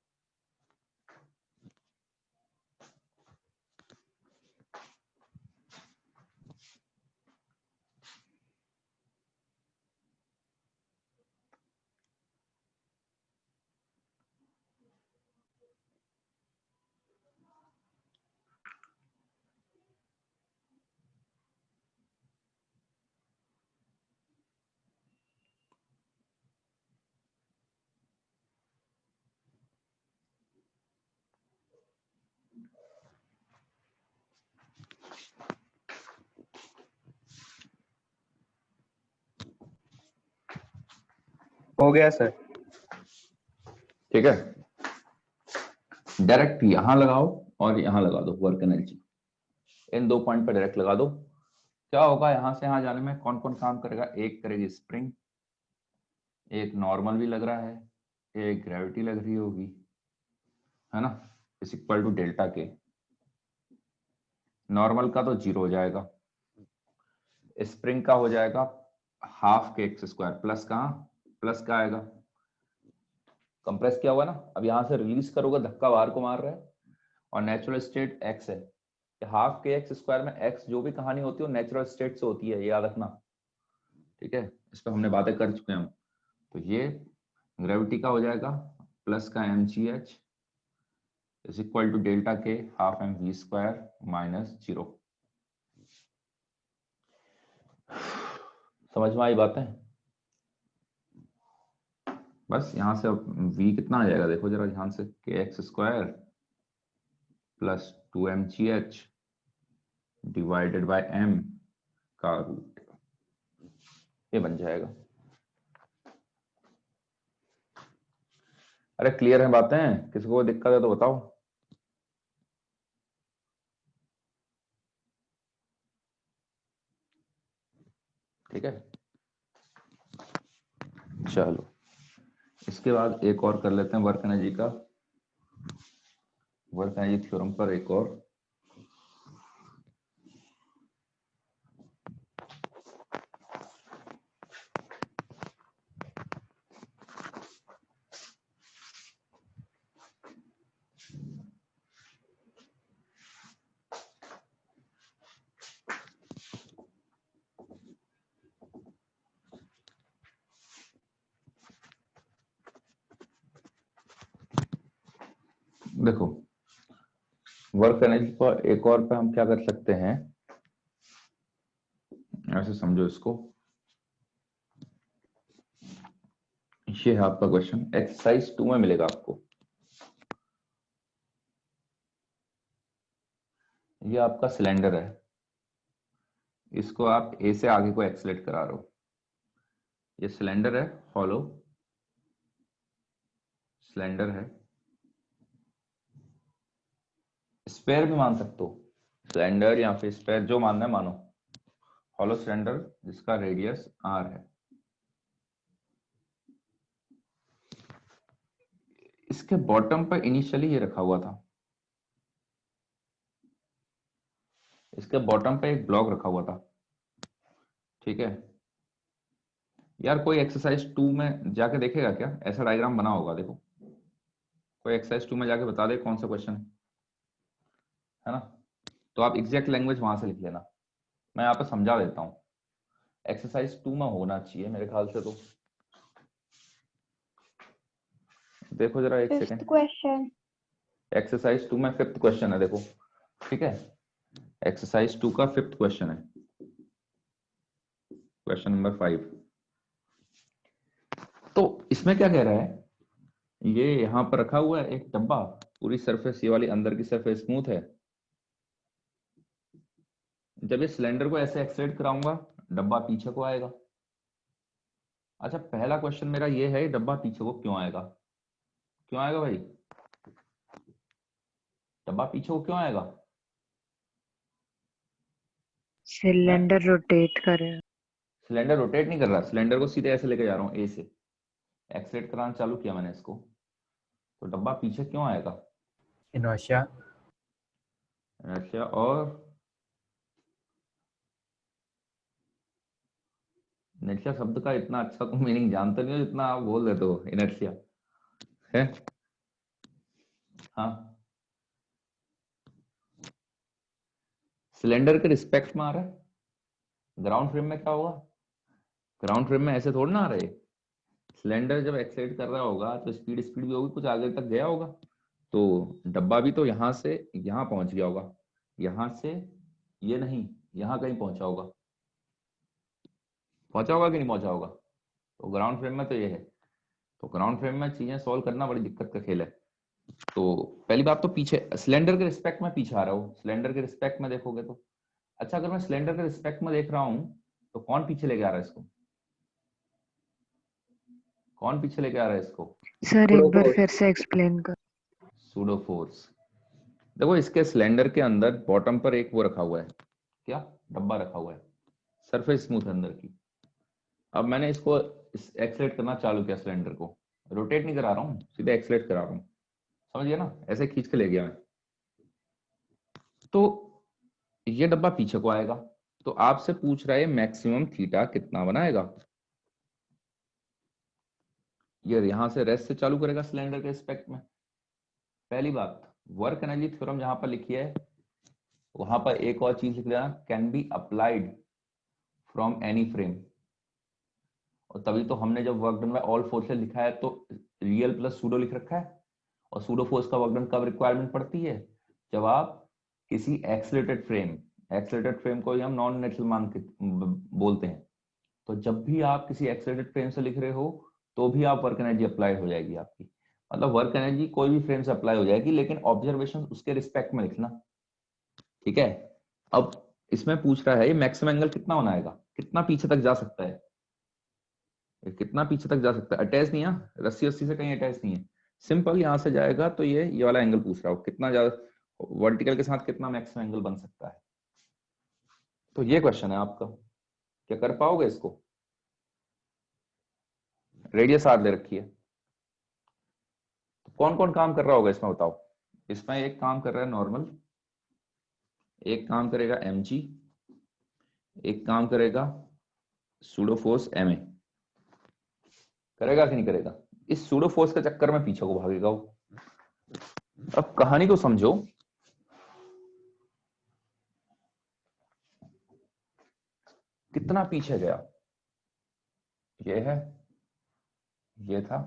हो गया सर। ठीक है, डायरेक्ट यहां लगाओ और यहां लगा दो वर्क एनर्जी, इन दो पॉइंट पर डायरेक्ट लगा दो। क्या होगा, यहां से यहां जाने में कौन कौन काम करेगा, एक करेगी स्प्रिंग, एक नॉर्मल भी लग रहा है, एक ग्रेविटी लग रही होगी, है ना, इज इक्वल टू डेल्टा के। नॉर्मल का तो 0 हो जाएगा, स्प्रिंग का हो जाएगा half K x square, plus कहाँ, प्लस का आएगा, कंप्रेस किया हुआ ना, अब यहां से रिलीज करोगे धक्का बाहर को मार रहा है, और नेचुरल स्टेट एक्स है, हाफ के एक्स स्क्वायर में एक्स जो भी कहानी होती है वो नेचुरल स्टेट से होती है, ये याद रखना, ठीक है, इस पर हमने बातें कर चुके हैं हम। तो ये ग्रेविटी का हो जाएगा प्लस का M ji H is equal to delta के half M we square minus 0। समझ में आई बातें, बस यहां से अब v कितना आ जाएगा देखो जरा ध्यान से, के x square plus 2mgh divided by m का रूट, ये बन जाएगा। अरे क्लियर है बातें, किसी को दिक्कत है तो बताओ। ठीक है, चलो इसके बाद एक और कर लेते हैं वर्क एनर्जी का, वर्क एनर्जी थ्योरम पर एक और। देखो वर्क एनर्जी पर एक और पे हम क्या कर सकते हैं, ऐसे समझो इसको, ये है आपका क्वेश्चन, एक्सरसाइज 2 में मिलेगा आपको, ये आपका सिलेंडर है, इसको आप ए से आगे को एक्सलेट करा रहे हो, ये सिलेंडर है, हॉलो सिलेंडर है, स्पेयर भी मान सकते हो, सिलेंडर या फिर स्पेयर जो मानना है मानो, हॉलो सिलेंडर जिसका रेडियस r है। इसके बॉटम पर इनिशियली ये रखा हुआ था, इसके बॉटम पे एक ब्लॉक रखा हुआ था, ठीक है यार। कोई एक्सरसाइज 2 में जाके देखेगा क्या, ऐसा डायग्राम बना होगा देखो, कोई एक्सरसाइज 2 में जाके बता दे कौन सा क्वेश्चन है ना, तो आप एग्जैक्ट लैंग्वेज वहां से लिख लेना, मैं यहाँ पे समझा देता हूँ, एक्सरसाइज 2 में होना चाहिए मेरे ख्याल से। तो देखो जरा एक सेकेंड, क्वेश्चन एक्सरसाइज 2 में 5th क्वेश्चन है देखो, ठीक है, एक्सरसाइज 2 का 5th क्वेश्चन है, क्वेश्चन नंबर 5। तो इसमें क्या कह रहा है, ये यहां पर रखा हुआ है एक डब्बा, पूरी सरफेस ये वाली अंदर की सरफेस स्मूथ है, जब ये सिलेंडर को ऐसे एक्सलेट कराऊंगा डब्बा पीछे को आएगा। अच्छा पहला क्वेश्चन मेरा ये है, डब्बा पीछे को क्यों आएगा, क्यों आएगा भाई, डब्बा पीछे को क्यों आएगा, सिलेंडर रोटेट करे। सिलेंडर रोटेट नहीं कर रहा, सिलेंडर को सीधे ऐसे लेके जा रहा हूँ ए से, एक्सलेट कराना चालू किया मैंने इसको, तो डब्बा पीछे क्यों आएगा? इनर्शिया। इनर्शिया। और इनर्शिया शब्द का इतना अच्छा तो मीनिंग जानते नहीं हो जितना आप बोल देते हो इनर्शिया है। हाँ, सिलेंडर के रिस्पेक्ट में आ रहा है। ग्राउंड फ्रेम में क्या होगा? ग्राउंड फ्रेम में ऐसे थोड़ा ना आ रहे। सिलेंडर जब एक्सेलेरेट कर रहा होगा तो स्पीड स्पीड भी होगी, कुछ आगे तक गया होगा, तो डब्बा भी तो यहां से यहां पहुंच गया होगा, यहां से ये नहीं, यहां कहीं पहुंचा होगा, पहुंचा होगा कि नहीं पहुंचा होगा? तो ग्राउंड फ्रेम में तो ये है। तो ग्राउंड फ्रेम में चीजें सॉल्व करना बड़ी दिक्कत का खेल है। तो पहली बात तो पीछे सिलेंडर के रिस्पेक्ट में पीछे आ रहा हूँ, सिलेंडर के रिस्पेक्ट में देखोगे तो। अच्छा, अगर मैं सिलेंडर के रिस्पेक्ट में देख रहा हूँ तो कौन पीछे लेके आ रहा है इसको? कौन पीछे लेके आ रहा है इसको? सर एक बार फिर से एक्सप्लेन कर। Pseudo force. देखो इसके सिलेंडर के अंदर बॉटम पर एक वो रखा हुआ है, क्या डब्बा रखा हुआ है, सरफेस स्मूथ अंदर की। अब मैंने इसको एक्सलेट करना चालू किया, सिलेंडर को रोटेट नहीं करा रहा हूँ, सीधे एक्सलेट करा रहा हूँ, समझ गया ना? ऐसे खींच के ले गया मैं, तो ये डब्बा पीछे को आएगा। तो आपसे पूछ रहा है मैक्सिमम थीटा कितना बनाएगा। ये यहां से रेस्ट से चालू करेगा सिलेंडर के रिस्पेक्ट में। पहली बात, वर्क एनर्जी थ्योरम जहां पर लिखी है वहां पर एक और चीज लिख लेना, can be applied from any frame. और तभी तो हमने जब work done by all forces लिखा है तो रियल प्लस सूडो लिख रखा है। और सूडो फोर्स का वर्क डन कब रिक्वायरमेंट पड़ती है? जब आप किसी एक्सलेटेड फ्रेम को ही हम नॉन नेचुरल मान के बोलते हैं, तो जब भी आप किसी एक्सलेटेड फ्रेम से लिख रहे हो तो भी आप वर्क एनर्जी अप्लाई हो जाएगी आपकी। मतलब वर्क एनर्जी कोई भी फ्रेम से अप्लाई हो जाएगी, लेकिन ऑब्जर्वेशन उसके रिस्पेक्ट में लिखना, ठीक है? अब इसमें पूछ रहा है ये मैक्सिमम एंगल कितना बनाएगा, कितना पीछे तक जा सकता है, ये कितना पीछे तक जा सकता है। अटैच नहीं है, रस्सी रस्सी से कहीं अटैच नहीं है, सिंपल यहां से जाएगा। तो ये वाला एंगल पूछ रहा हो कितना ज्यादा वर्टिकल के साथ कितना मैक्सिमम एंगल बन सकता है। तो ये क्वेश्चन है आपका, क्या कर पाओगे इसको? रेडियस आर ले रखी है, तो कौन कौन काम कर रहा होगा इसमें बताओ? इसमें एक काम कर रहा है नॉर्मल, एक काम करेगा mg, एक काम करेगा सूडो फोर्स ma। करेगा कि नहीं करेगा? इस सूडो फोर्स के चक्कर में पीछे को भागेगा वो। अब कहानी को समझो, कितना पीछे गया, ये है, ये था,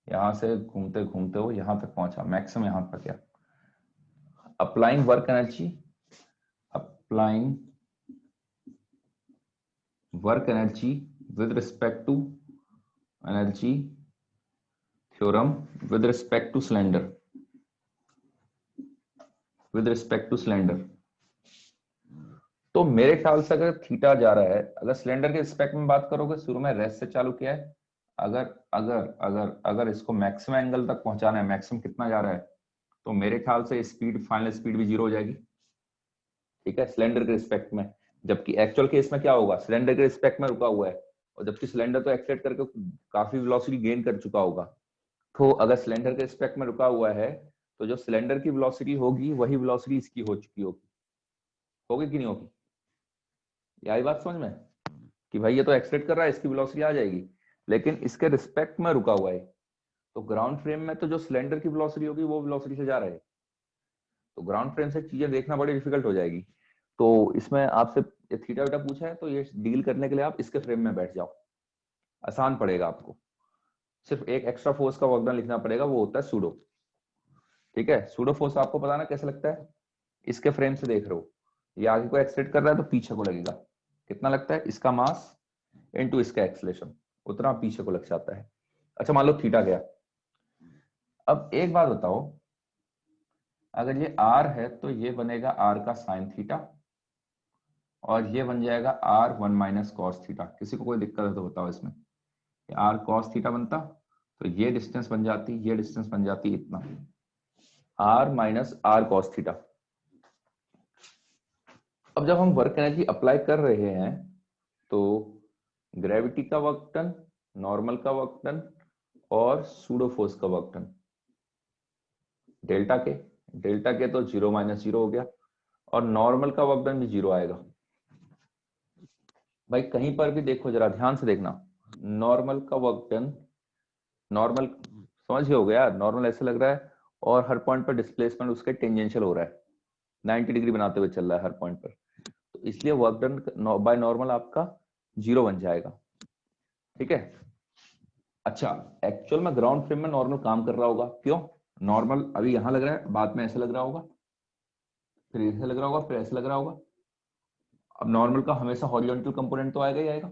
यहां से घूमते घूमते वो यहां तक पहुंचा, मैक्सिमम यहां तक गया। Applying work energy, applying work energy with respect to energy theorem with respect to cylinder, with respect to cylinder. तो मेरे ख्याल से अगर थीटा जा रहा है, अगर सिलेंडर के रिस्पेक्ट में बात करोगे, शुरू में रेस्ट से चालू किया है, अगर अगर अगर अगर इसको मैक्सिमम एंगल तक पहुंचाना है, मैक्सिमम कितना जा रहा है, तो मेरे ख्याल से स्पीड, फाइनल स्पीड भी 0 हो जाएगी, ठीक है, सिलेंडर के रिस्पेक्ट में। जबकि एक्चुअल केस में क्या होगा, सिलेंडर के रिस्पेक्ट में रुका हुआ है, और जबकि सिलेंडर तो एक्सलेट करके काफी वेलोसिटी गेन कर चुका होगा। तो अगर सिलेंडर के रिस्पेक्ट में रुका हुआ है, तो जो सिलेंडर की वेलोसिटी होगी वही वेलोसिटी इसकी हो चुकी होगी, होगी कि नहीं होगी? यही बात समझ में कि भाई ये तो एक्सलेट कर रहा है, इसकी वेलोसिटी आ जाएगी, लेकिन इसके रिस्पेक्ट में रुका हुआ है। तो ग्राउंड फ्रेम में तो जो सिलेंडर की वेलोसिटी होगी वो वेलोसिटी से जा रहा है, तो ग्राउंड फ्रेम से चीजें देखना बड़ी डिफिकल्ट हो जाएगी। तो इसमें आपसे थीटा वीटा पूछा है, तो ये डील करने के लिए आप इसके फ्रेम में बैठ जाओ, आसान पड़ेगा आपको। सिर्फ एक एक्स्ट्रा फोर्स का वर्क डन लिखना पड़ेगा, वो होता है सूडो, ठीक है? सूडो फोर्स आपको पता ना कैसे लगता है, इसके फ्रेम से देख रहे हो, ये आगे को एक्सलेट कर रहा है तो पीछे को लगेगा, कितना लगता है? इसका मास इनटू इसका एक्सलेशन, उतना पीछे को लग जाता है। अच्छा मान लो थीटा गया। अब एक बात बताओ, अगर ये r है तो ये बनेगा r का साइन थीटा, और ये बन जाएगा r1 माइनस कॉस थीटा। किसी को कोई दिक्कत है तो बताओ इसमें, r कॉस थीटा बनता, तो ये डिस्टेंस बन जाती, ये डिस्टेंस बन जाती इतना, r minus r cos theta. अब जब हम वर्क एनर्जी अप्लाई कर रहे हैं तो ग्रेविटी का वर्क डन नॉर्मल का वर्क डन और सूडो फोर्स का वर्क डन। डेल्टा के तो 0 माइनस 0 हो गया और नॉर्मल का वर्क डन भी 0 आएगा। भाई कहीं पर भी देखो, जरा ध्यान से देखना, नॉर्मल का वर्क डन, नॉर्मल समझ हो गया, नॉर्मल ऐसे लग रहा है और हर पॉइंट पर डिस्प्लेसमेंट उसके टेंजेंशियल हो रहा है, 90 डिग्री बनाते हुए चल रहा है हर पॉइंट पर, तो इसलिए वर्क डन बाय नॉर्मल आपका 0 बन जाएगा। ठीक है। अच्छा, एक्चुअल में ग्राउंड फ्रेम में नॉर्मल काम कर रहा होगा, क्यों? नॉर्मल अभी यहां लग रहा है, बाद में ऐसे लग रहा होगा, फिर ऐसे लग रहा होगा, फिर ऐसे लग रहा होगा। अब नॉर्मल का हमेशा हॉरिजॉन्टल कंपोनेंट तो आएगा ही आएगा,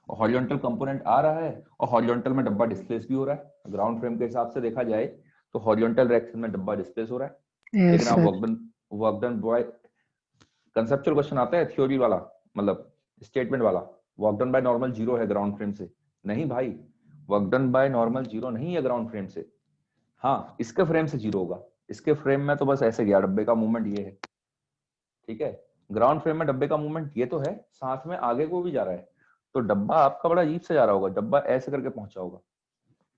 और हॉरिजॉन्टल कंपोनेंट आ रहा है और हॉरिजॉन्टल में डब्बा डिस्प्लेस भी हो रहा है। ग्राउंड फ्रेम के हिसाब से देखा जाए तो हॉरिजॉन्टल डायरेक्शन में डब्बा डिस्प्लेस हो रहा है, Yes, लेकिन आप sir. Work done bye conceptual question आता है, थ्योरी वाला, मतलब स्टेटमेंट वाला, वर्क डन बाय नॉर्मल 0 है ग्राउंड फ्रेम से। नहीं भाई, वर्क डन बाय नॉर्मल 0 नहीं है ग्राउंड फ्रेम से। हाँ, इसके फ्रेम से 0 होगा, इसके फ्रेम में तो बस ऐसे गया, डब्बे का मूवमेंट ये है। ठीक है, ग्राउंड फ्रेम में डब्बे का मूवमेंट ये तो है, साथ में आगे को भी जा रहा है, तो डब्बा आपका बड़ा अजीब से जा रहा होगा, डब्बा ऐसे करके पहुंचा होगा,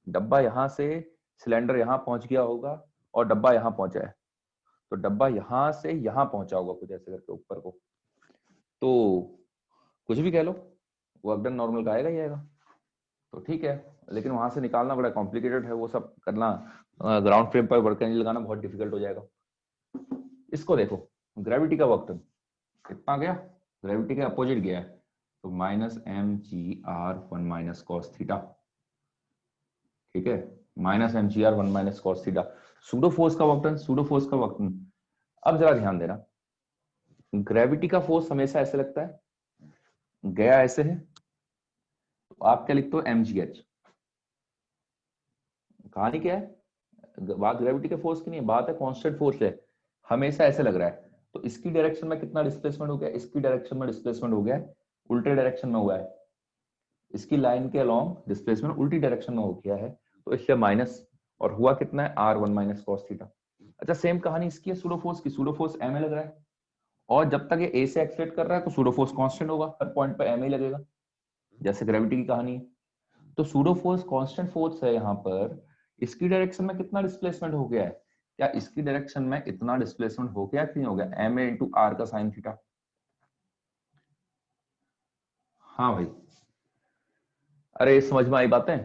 डब्बा यहां से सिलेंडर यहां पहुंच गया होगा और डब्बा यहां पहुंचा है, तो डब्बा यहां से यहां पहुंचा होगा कुछ ऐसे करके ऊपर को, तो कुछ भी कह लो, वर्क डन नॉर्मल का आएगा ही आएगा। तो ठीक है, लेकिन वहां से निकालना बड़ा कॉम्प्लिकेटेड है, वो सब करना, ग्राउंड फ्रेम पर वर्क एनर्जी लगाना बहुत डिफिकल्ट हो जाएगा। इसको देखो, ग्रेविटी का वर्क डन कितना गया, ग्रेविटी के अपोजिट गया है, तो -mgr1 माइनस कॉस थीटा। ठीक है, -mgr1 minus cos theta. Pseudo force का वर्क डन, सूडो फोर्स का वर्क डन। अब जरा ध्यान देना, ग्रेविटी का फोर्स हमेशा ऐसे लगता है, गया ऐसे है, तो आप क्या लिखते हो, mgh। कहानी क्या है, बात ग्रेविटी के फोर्स की नहीं, बात है कांस्टेंट फोर्स है, हमेशा ऐसे लग रहा है, तो इसकी डायरेक्शन में कितना डिस्प्लेसमेंट हो गया, इसकी डायरेक्शन में डिस्प्लेसमेंट हो गया, उल्टे डायरेक्शन में हुआ है, इसकी लाइन के अलोंग डिस्प्लेसमेंट उल्टी डायरेक्शन में हो गया है, तो इससे माइनस, और हुआ कितना है, r1 माइनस कॉस थीटा। अच्छा, सेम कहानी इसकी है सूडो फोर्स की, सूडो फोर्स m लग रहा है, और जब तक ये a से एक्सलेट कर रहा है तो सूडो फोर्स कांस्टेंट होगा, हर पॉइंट पे m ही लगेगा, जैसे ग्रेविटी की कहानी है। तो सूडो फोर्स कांस्टेंट फोर्स है यहाँ पर, इसकी डायरेक्शन में कितना डिस्प्लेसमेंट हो गया है, क्या इसकी डायरेक्शन में इतना डिस्प्लेसमेंट हो गया कि नहीं हो गया, ma इंटू आर का साइन थीटा। हाँ भाई, अरे समझ में आई बातें?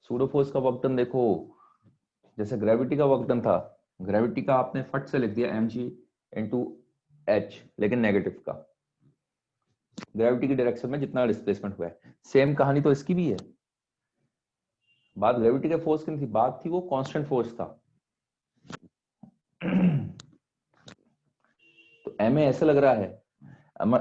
सूडो फोर्स का वर्क डन देखो, जैसे ग्रेविटी का वर्क डन था, ग्रेविटी का आपने फट से लिख दिया mg इंटू एच, लेकिन नेगेटिव का, ग्रेविटी की डायरेक्शन में जितना डिस्प्लेसमेंट हुआ है, सेम कहानी तो इसकी भी है। बात ग्रेविटी के फोर्स की नहीं थी, बात थी वो कांस्टेंट फोर्स था। तो ma ऐसे लग रहा है, ma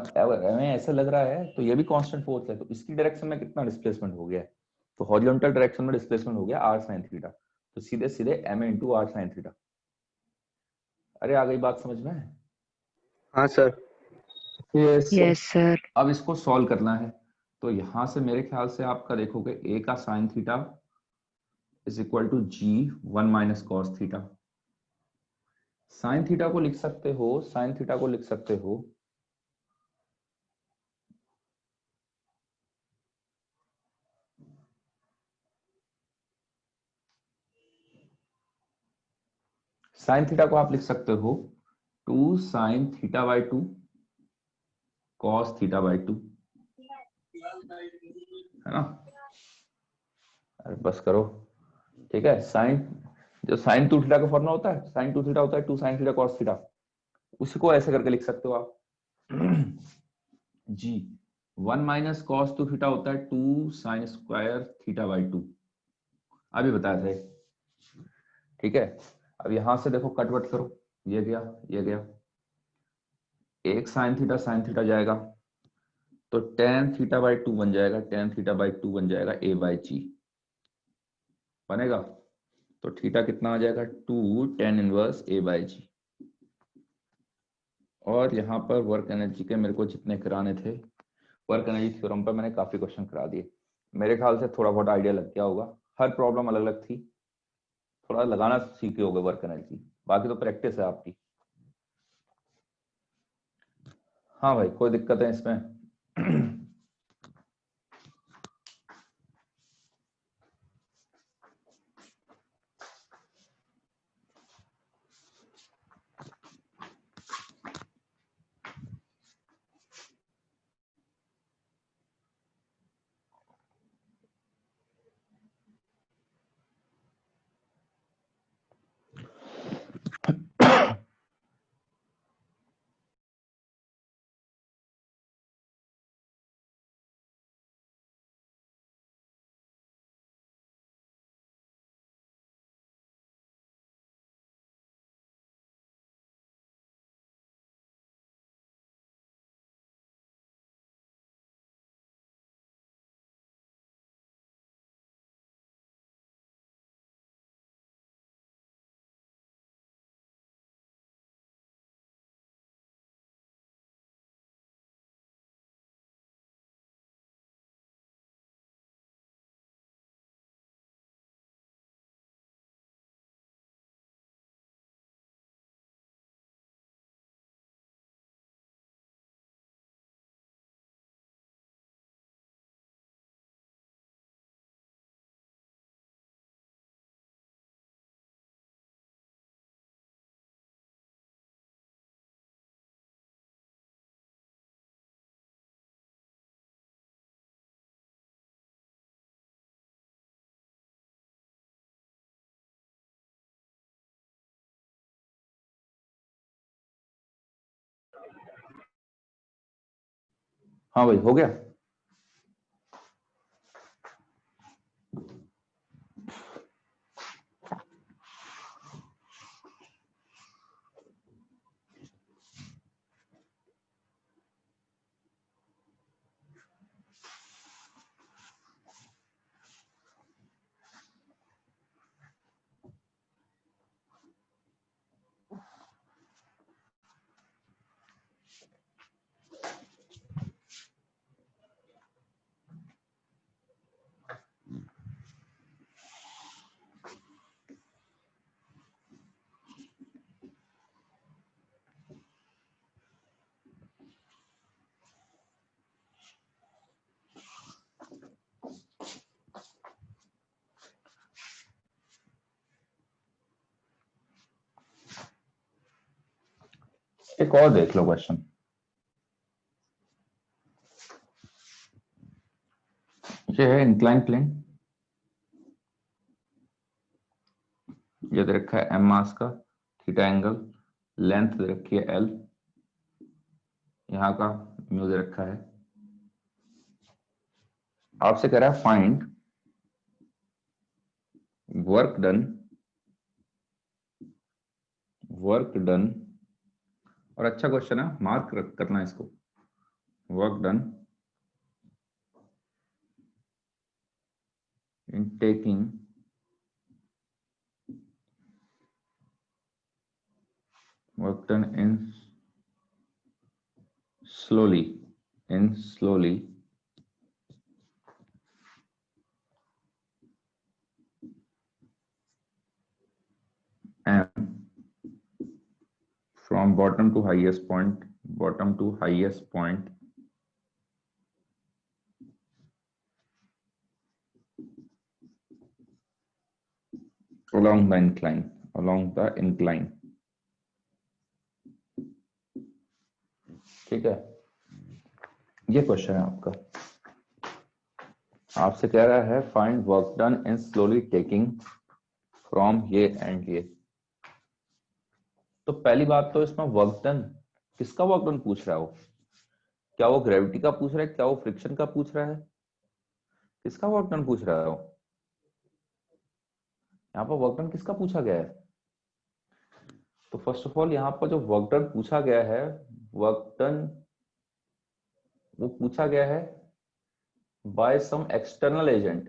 ऐसे लग रहा है, तो ये भी कांस्टेंट फोर्स है, तो इसकी डायरेक्शन में कितना डिस्प्लेसमेंट हो गया है, तो हॉरिजॉन्टल डायरेक्शन में डिस्प्लेसमेंट हो गया r sin थीटा, तो सीधे सीधे ma into r sin theta. अरे आ गई बात समझ में? हाँ sir. Yes sir. Yes, sir. अब इसको सॉल्व करना है, तो यहां से मेरे ख्याल से आपका देखोगे a का sine theta is equal to g1 minus cos theta. Sine theta को लिख सकते हो, साइन थीटा को लिख सकते हो साइन थीटा को आप लिख सकते हो 2 sine theta by 2 cos theta by 2, है ना? अरे बस करो, ठीक है। साइन, जो साइन 2 थीटा का फॉर्मूला होता है, साइन 2 थीटा होता है 2 साइन थीटा कॉस थीटा, उसी को ऐसे करके लिख सकते हो आप। जी 1 माइनस कॉस 2 थीटा होता है 2 साइन स्क्वायर थीटा बाई 2, अभी बताया था। ठीक है, अब यहां से देखो कटवट करो, ये गया ये गया, एक साइन थीटा जाएगा, तो टेन थीटा बाई 2 बन जाएगा, टेन थीटा बाई 2 बन जाएगा a बाई जी बनेगा, तो थीटा कितना आ जाएगा 2 टेन इनवर्स a बाई जी। और यहाँ पर वर्क एनर्जी के मेरे को जितने कराने थे, वर्क एनर्जी थ्योरम पर मैंने काफी क्वेश्चन करा दिए, मेरे ख्याल से थोड़ा बहुत आइडिया लग गया होगा, हर प्रॉब्लम अलग अलग थी, थोड़ा लगाना सीखे होगे वर्क एनर्जी, बाकी तो प्रैक्टिस है आपकी। हाँ भाई, कोई दिक्कत है इसमें? हाँ भाई, हो गया। एक और देख लो क्वेश्चन। ये है इंक्लाइन प्लेन, ये दे रखा है एम मास का, थीटा एंगल, लेंथ दे रखी है एल, यहाँ का म्यू दे रखा है। आपसे कह रहा है फाइंड वर्क डन, और अच्छा क्वेश्चन है, मार्क करना है इसको। Work done in taking work done in slowly and from bottom to highest point along the incline। ठीक है, ये क्वेश्चन है आपका। आपसे कह रहा है find work done in slowly taking from ये एंड ये। तो पहली बात तो इसमें वर्क डन, किसका वर्क डन पूछ रहा है वो? क्या वो ग्रेविटी का पूछ रहा है, क्या वो फ्रिक्शन का पूछ रहा है? किसका वर्क डन पूछ रहा है वो? यहाँ पर वर्क डन किसका पूछा गया है? तो फर्स्ट ऑफ ऑल यहाँ पर जो वर्क डन पूछा गया है, वर्क डन वो पूछा गया है बाय सम एक्सटर्नल एजेंट,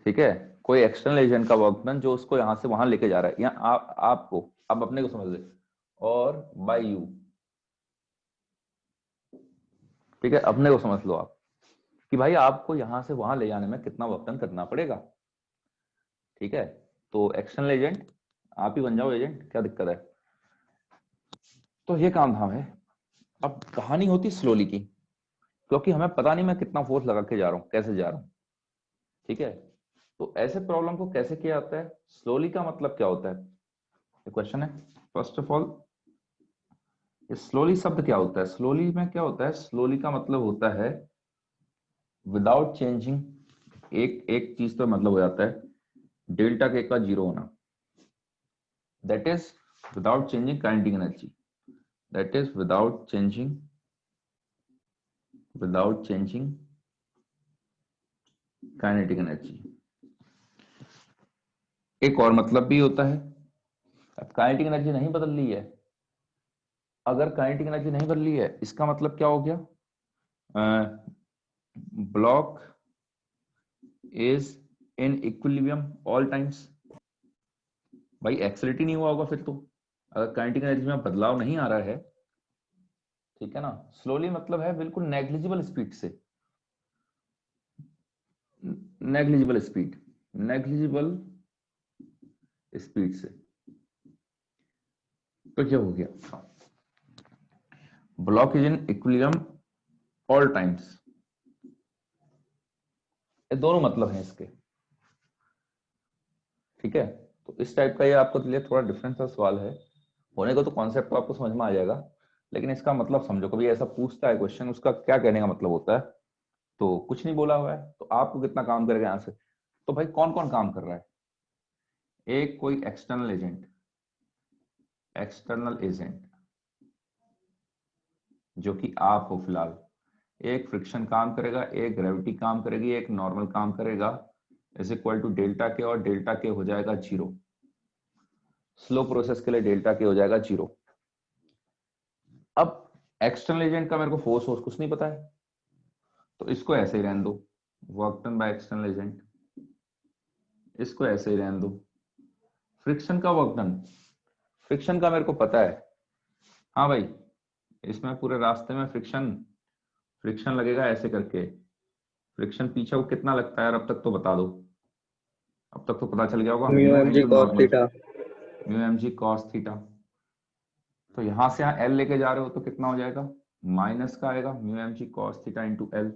ठीक है, कोई एक्सटर्नल एजेंट का वर्क डन जो उसको यहां से वहां लेके जा रहा है, या आपको, अब अपने को समझ ले, और बाय यू, ठीक है, अपने को समझ लो आप कि भाई आपको यहां से वहां ले जाने में कितना वर्क डन करना पड़ेगा। ठीक है, तो एक्सटर्नल एजेंट आप ही बन जाओ एजेंट, क्या दिक्कत है। तो ये काम धाम है। अब कहानी होती स्लोली की, क्योंकि हमें पता नहीं मैं कितना फोर्स लगा के जा रहा हूँ, कैसे जा रहा हूँ। ठीक है, तो ऐसे प्रॉब्लम को कैसे किया जाता है, स्लोली का मतलब क्या होता है, ये क्वेश्चन है। फर्स्ट ऑफ ऑल, स्लोली शब्द क्या होता है, स्लोली में क्या होता है, स्लोली का मतलब होता है विदाउट चेंजिंग। एक एक चीज तो मतलब हो जाता है डेल्टा के का जीरो होना, that is without changing kinetic energy, that is without changing kinetic energy. एक और मतलब भी होता है, अब काइनेटिक एनर्जी नहीं बदल रही है, अगर काइनेटिक एनर्जी नहीं बदल रही है इसका मतलब क्या हो गया, block is in equilibrium all times. भाई एक्सेलरेट ही नहीं हुआ होगा फिर तो, अगर काइनेटिक एनर्जी में बदलाव नहीं आ रहा है। ठीक है ना, स्लोली मतलब है बिल्कुल नेग्लिजिबल स्पीड से, नेग्लिजिबल स्पीड से। तो क्या हो गया, block is in equilibrium all times. ये दोनों मतलब हैं इसके। ठीक है, तो इस टाइप का ये आपको लिए थोड़ा डिफरेंस का सवाल है, होने को तो कॉन्सेप्ट तो आपको समझ में आ जाएगा, लेकिन इसका मतलब समझो, कभी ऐसा पूछता है क्वेश्चन, उसका क्या कहने का मतलब होता है। तो कुछ नहीं बोला हुआ है, तो आपको कितना काम करेगा यहाँ से। तो भाई कौन कौन काम कर रहा है, एक कोई एक्सटर्नल एजेंट जो कि आप हो फिलहाल, एक फ्रिक्शन काम करेगा, एक ग्रेविटी काम करेगी, एक नॉर्मल काम करेगा, is equal to delta K, और डेल्टा के हो जाएगा जीरो। स्लो प्रोसेस के लिए डेल्टा के हो जाएगा जीरो। अब एक्सटर्नल एजेंट का मेरे को फोर्स कुछ नहीं पता है, तो इसको ऐसे ही रहने दो, work done by external agent, इसको ऐसे ही रहने दो। फ्रिक्शन का वर्क डन, फ्रिक्शन का मेरे को पता है, हाँ भाई इसमें पूरे रास्ते में फ्रिक्शन लगेगा ऐसे करके। फ्रिक्शन पीछे को कितना लगता है यार, अब तक तो बता दो, अब तक तो पता चल गया होगा, mu mu M G into cos normal, theta. Mu M G cos theta. तो यहां से यहाँ एल लेके जा रहे हो तो कितना हो जाएगा, माइनस का आएगा mu M G cos theta into L.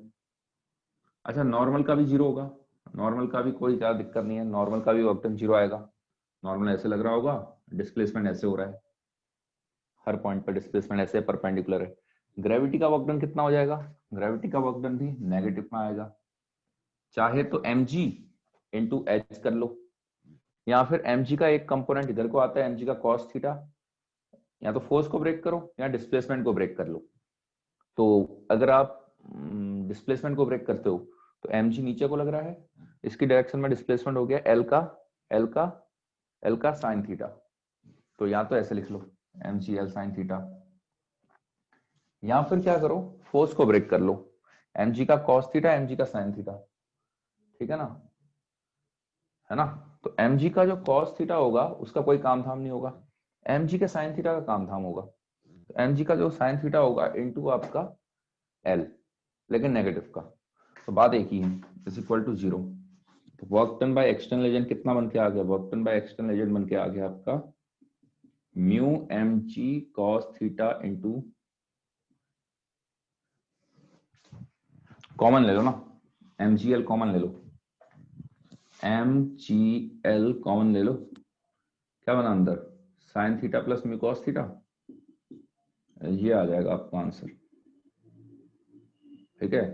अच्छा नॉर्मल का भी जीरो होगा, नॉर्मल का भी कोई ज्यादा दिक्कत नहीं है, नॉर्मल का भी वर्क डन जीरो आएगा। नॉर्मल ऐसे लग रहा होगा, डिस्प्लेसमेंट ऐसे हो रहा है, हर पॉइंट पर डिस्प्लेसमेंट ऐसे परपेंडिकुलर है। ग्रेविटी का वर्क डन कितना हो जाएगा, ग्रेविटी का वर्क डन भी नेगेटिव में आएगा, चाहे तो mg इंटू एच कर लो, या फिर mg का एक कंपोनेंट इधर को आता है mg का cos थीटा, या तो फोर्स को ब्रेक करो या डिस्प्लेसमेंट को ब्रेक कर लो। तो अगर आप डिस्प्लेसमेंट को ब्रेक करते हो तो mg नीचे को लग रहा है, इसकी डायरेक्शन में डिस्प्लेसमेंट हो गया एल का साइन थीटा, तो या तो ऐसे लिख लो mg एल साइन थीटा, या फिर क्या करो फोर्स को ब्रेक कर लो, mg का cos थीटा mg का साइन थीटा। ठीक है ना, तो mg का जो cos थीटा होगा उसका कोई काम धाम नहीं होगा, mg के साइन थीटा का काम धाम होगा। तो mg का जो साइन थीटा होगा इनटू आपका l, लेकिन नेगेटिव का, तो बात एक ही है, इज इक्वल टू जीरो। तो work done by external agent कितना बन के आ गया, work done by external agent बन के आ गया आपका mu mg cos theta into, common ले लो ना, mgl कॉमन ले लो, mgl कॉमन ले लो, क्या बना अंदर, sine theta plus mu cos theta, ये आ जाएगा आपका आंसर। ठीक है,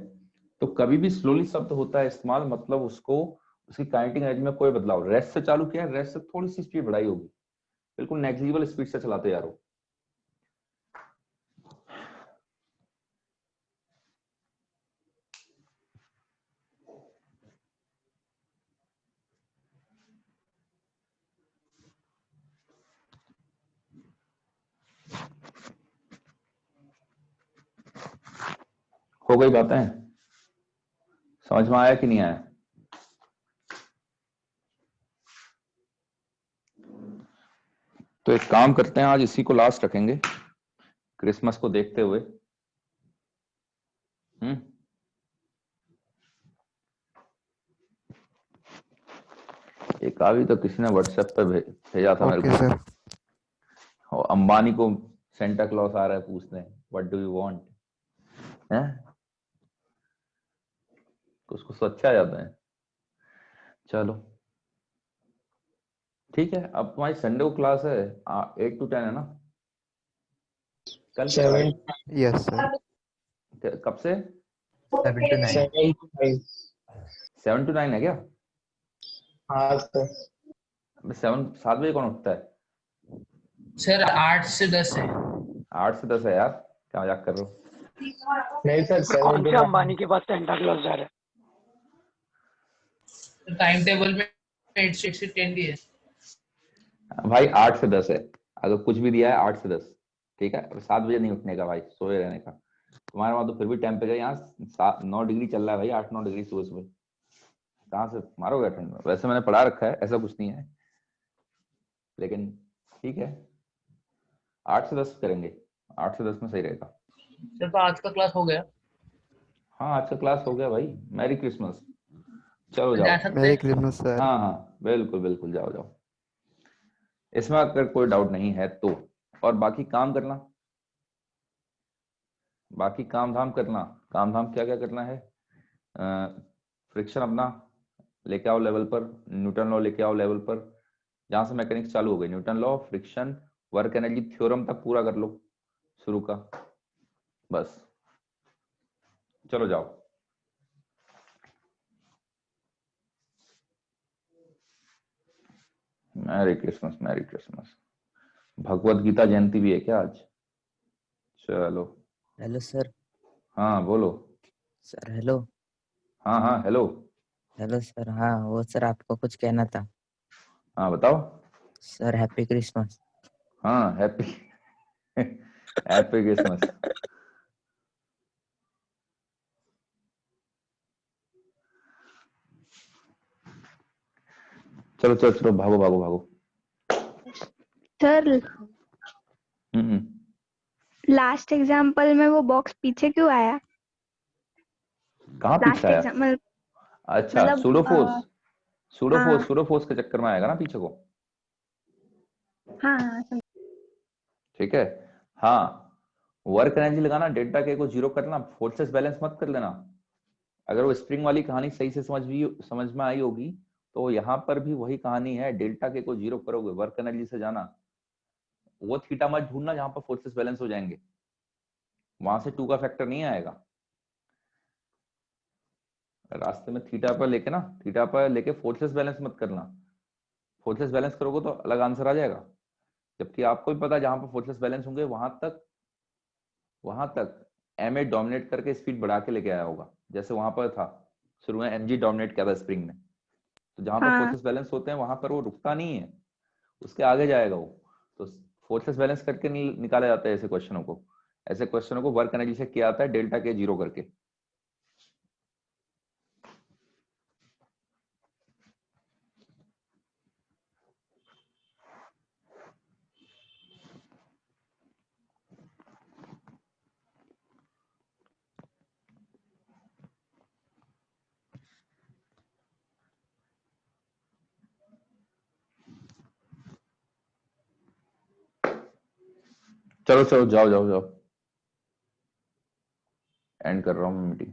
तो कभी भी स्लोली शब्द होता है इस्तेमाल, मतलब उसको उसकी काइनेटिक एनर्जी में कोई बदलाव, रेस्ट से चालू किया, रेस्ट से थोड़ी सी स्पीड बढ़ाई होगी, बिल्कुल नेग्लिजिबल स्पीड से चलाते जा रहे हो। हो गई बातें, समझ में आया कि नहीं आया। तो एक काम करते हैं, आज इसी को लास्ट रखेंगे क्रिसमस को देखते हुए। एक अभी तो किसी ने व्हाट्सएप पे भेजा था मेरे ओके को, सर। और अंबानी को सेंटा क्लॉज आ रहा है पूछने, व्हाट डू यू वांट, है तो उसको सोचा जाता है। चलो ठीक है, अब तुम्हारी संडे को क्लास है 8 to 10 है ना? कल क्या है? 7 यस सर। कब से? 7 to 9। 7 to 5। 7 to 9 है क्या? हाँ सर। 7 बजे कौन उठता है? सर 8 से 10 है। 8 से 10 है यार, क्या मजाक कर रहे हो? नहीं सर, 7 कौन to से 9। अंबानी के पास सेंटा क्लॉज जा रहा है? टाइम टेबल में 8 से 10 भी है। भाई 8 से 10 है, अगर कुछ भी दिया है 8 से 10, ठीक है? 7 बजे नहीं उठने का भाई, सोए रहने का। तुम्हारे वहां तो फिर भी टेम्परेचर यहाँ 9 डिग्री चल रहा है भाई, 8-9 डिग्री सुबह सुबह, कहाँ से मारोगे ठंड में? वैसे मैंने पढ़ा रखा है, ऐसा कुछ नहीं है, लेकिन ठीक है 8 से 10 करेंगे, 8 से 10 में सही रहेगा। सर तो आज का क्लास हो गया, हाँ आज का क्लास हो गया भाई, मैरी क्रिसमस। चलो जा जाओ। सकते मेरी हैं। Christmas sir. हाँ हाँ बिल्कुल बिल्कुल, जाओ जाओ, इसमें अगर कोई डाउट नहीं है तो। और बाकी काम करना, बाकी काम धाम करना। काम धाम क्या क्या करना है? फ्रिक्शन अपना लेके आओ लेवल पर, न्यूटन लॉ लेके आओ लेवल पर, जहां से मैकेनिक्स चालू हो गई, Newton law, friction, work energy theorem तक पूरा कर लो शुरू का, बस। चलो जाओ। Merry Christmas, merry Christmas. Bhagavad Gita Jayanti भी है क्या आज? चलो। Hello sir. हाँ बोलो। Sir hello. हाँ हाँ हेलो। Hello sir. हाँ वो सर आपको कुछ कहना था। हाँ बताओ। Sir happy Christmas. हाँ हैप्पी हैप्पी क्रिसमस। चलो चलो चलो, भागो भागो भागो। सर हम्म। लास्ट एग्जाम्पल में वो बॉक्स पीछे क्यों आया? कहाँ पीछे लास्ट आया? एग्जाम्पल अच्छा मतलब सूडोफोर्स, हाँ सूडोफोर्स, सूडोफोर्स के चक्कर में आएगा ना पीछे को। हाँ हाँ, ठीक है। हाँ वर्क एनर्जी लगाना, डेल्टा के को जीरो करना, फोर्सेस बैलेंस मत कर लेना। अगर वो स्प्रिंग वाली कहानी सही से समझ में आई होगी, तो यहाँ पर भी वही कहानी है, डेल्टा के को जीरो करोगे, वर्क एनर्जी से जाना, वो थीटा मत ढूंढना जहां पर फोर्सेस बैलेंस हो जाएंगे, वहां से 2 का फैक्टर नहीं आएगा। रास्ते में थीटा पर लेके ना, थीटा पर लेके फोर्सेस बैलेंस मत करना, फोर्सेस बैलेंस करोगे तो अलग आंसर आ जाएगा। जबकि आपको भी पता है जहां पर फोर्सेस बैलेंस होंगे वहां तक एम ए डोमिनेट करके स्पीड बढ़ा के लेके आया होगा, जैसे वहां पर था शुरू में एम जी डोमिनेट किया था स्प्रिंग में। तो जहां पर हाँ फोर्सेस बैलेंस होते हैं वहां पर वो रुकता नहीं है, उसके आगे जाएगा वो। तो फोर्सेस बैलेंस करके निकाला जाता है ऐसे क्वेश्चनों को, ऐसे क्वेश्चनों को वर्क एनर्जी से किया जाता है, डेल्टा के जीरो करके। चलो चलो जाओ जाओ जाओ, एंड कर रहा हूँ मीटिंग।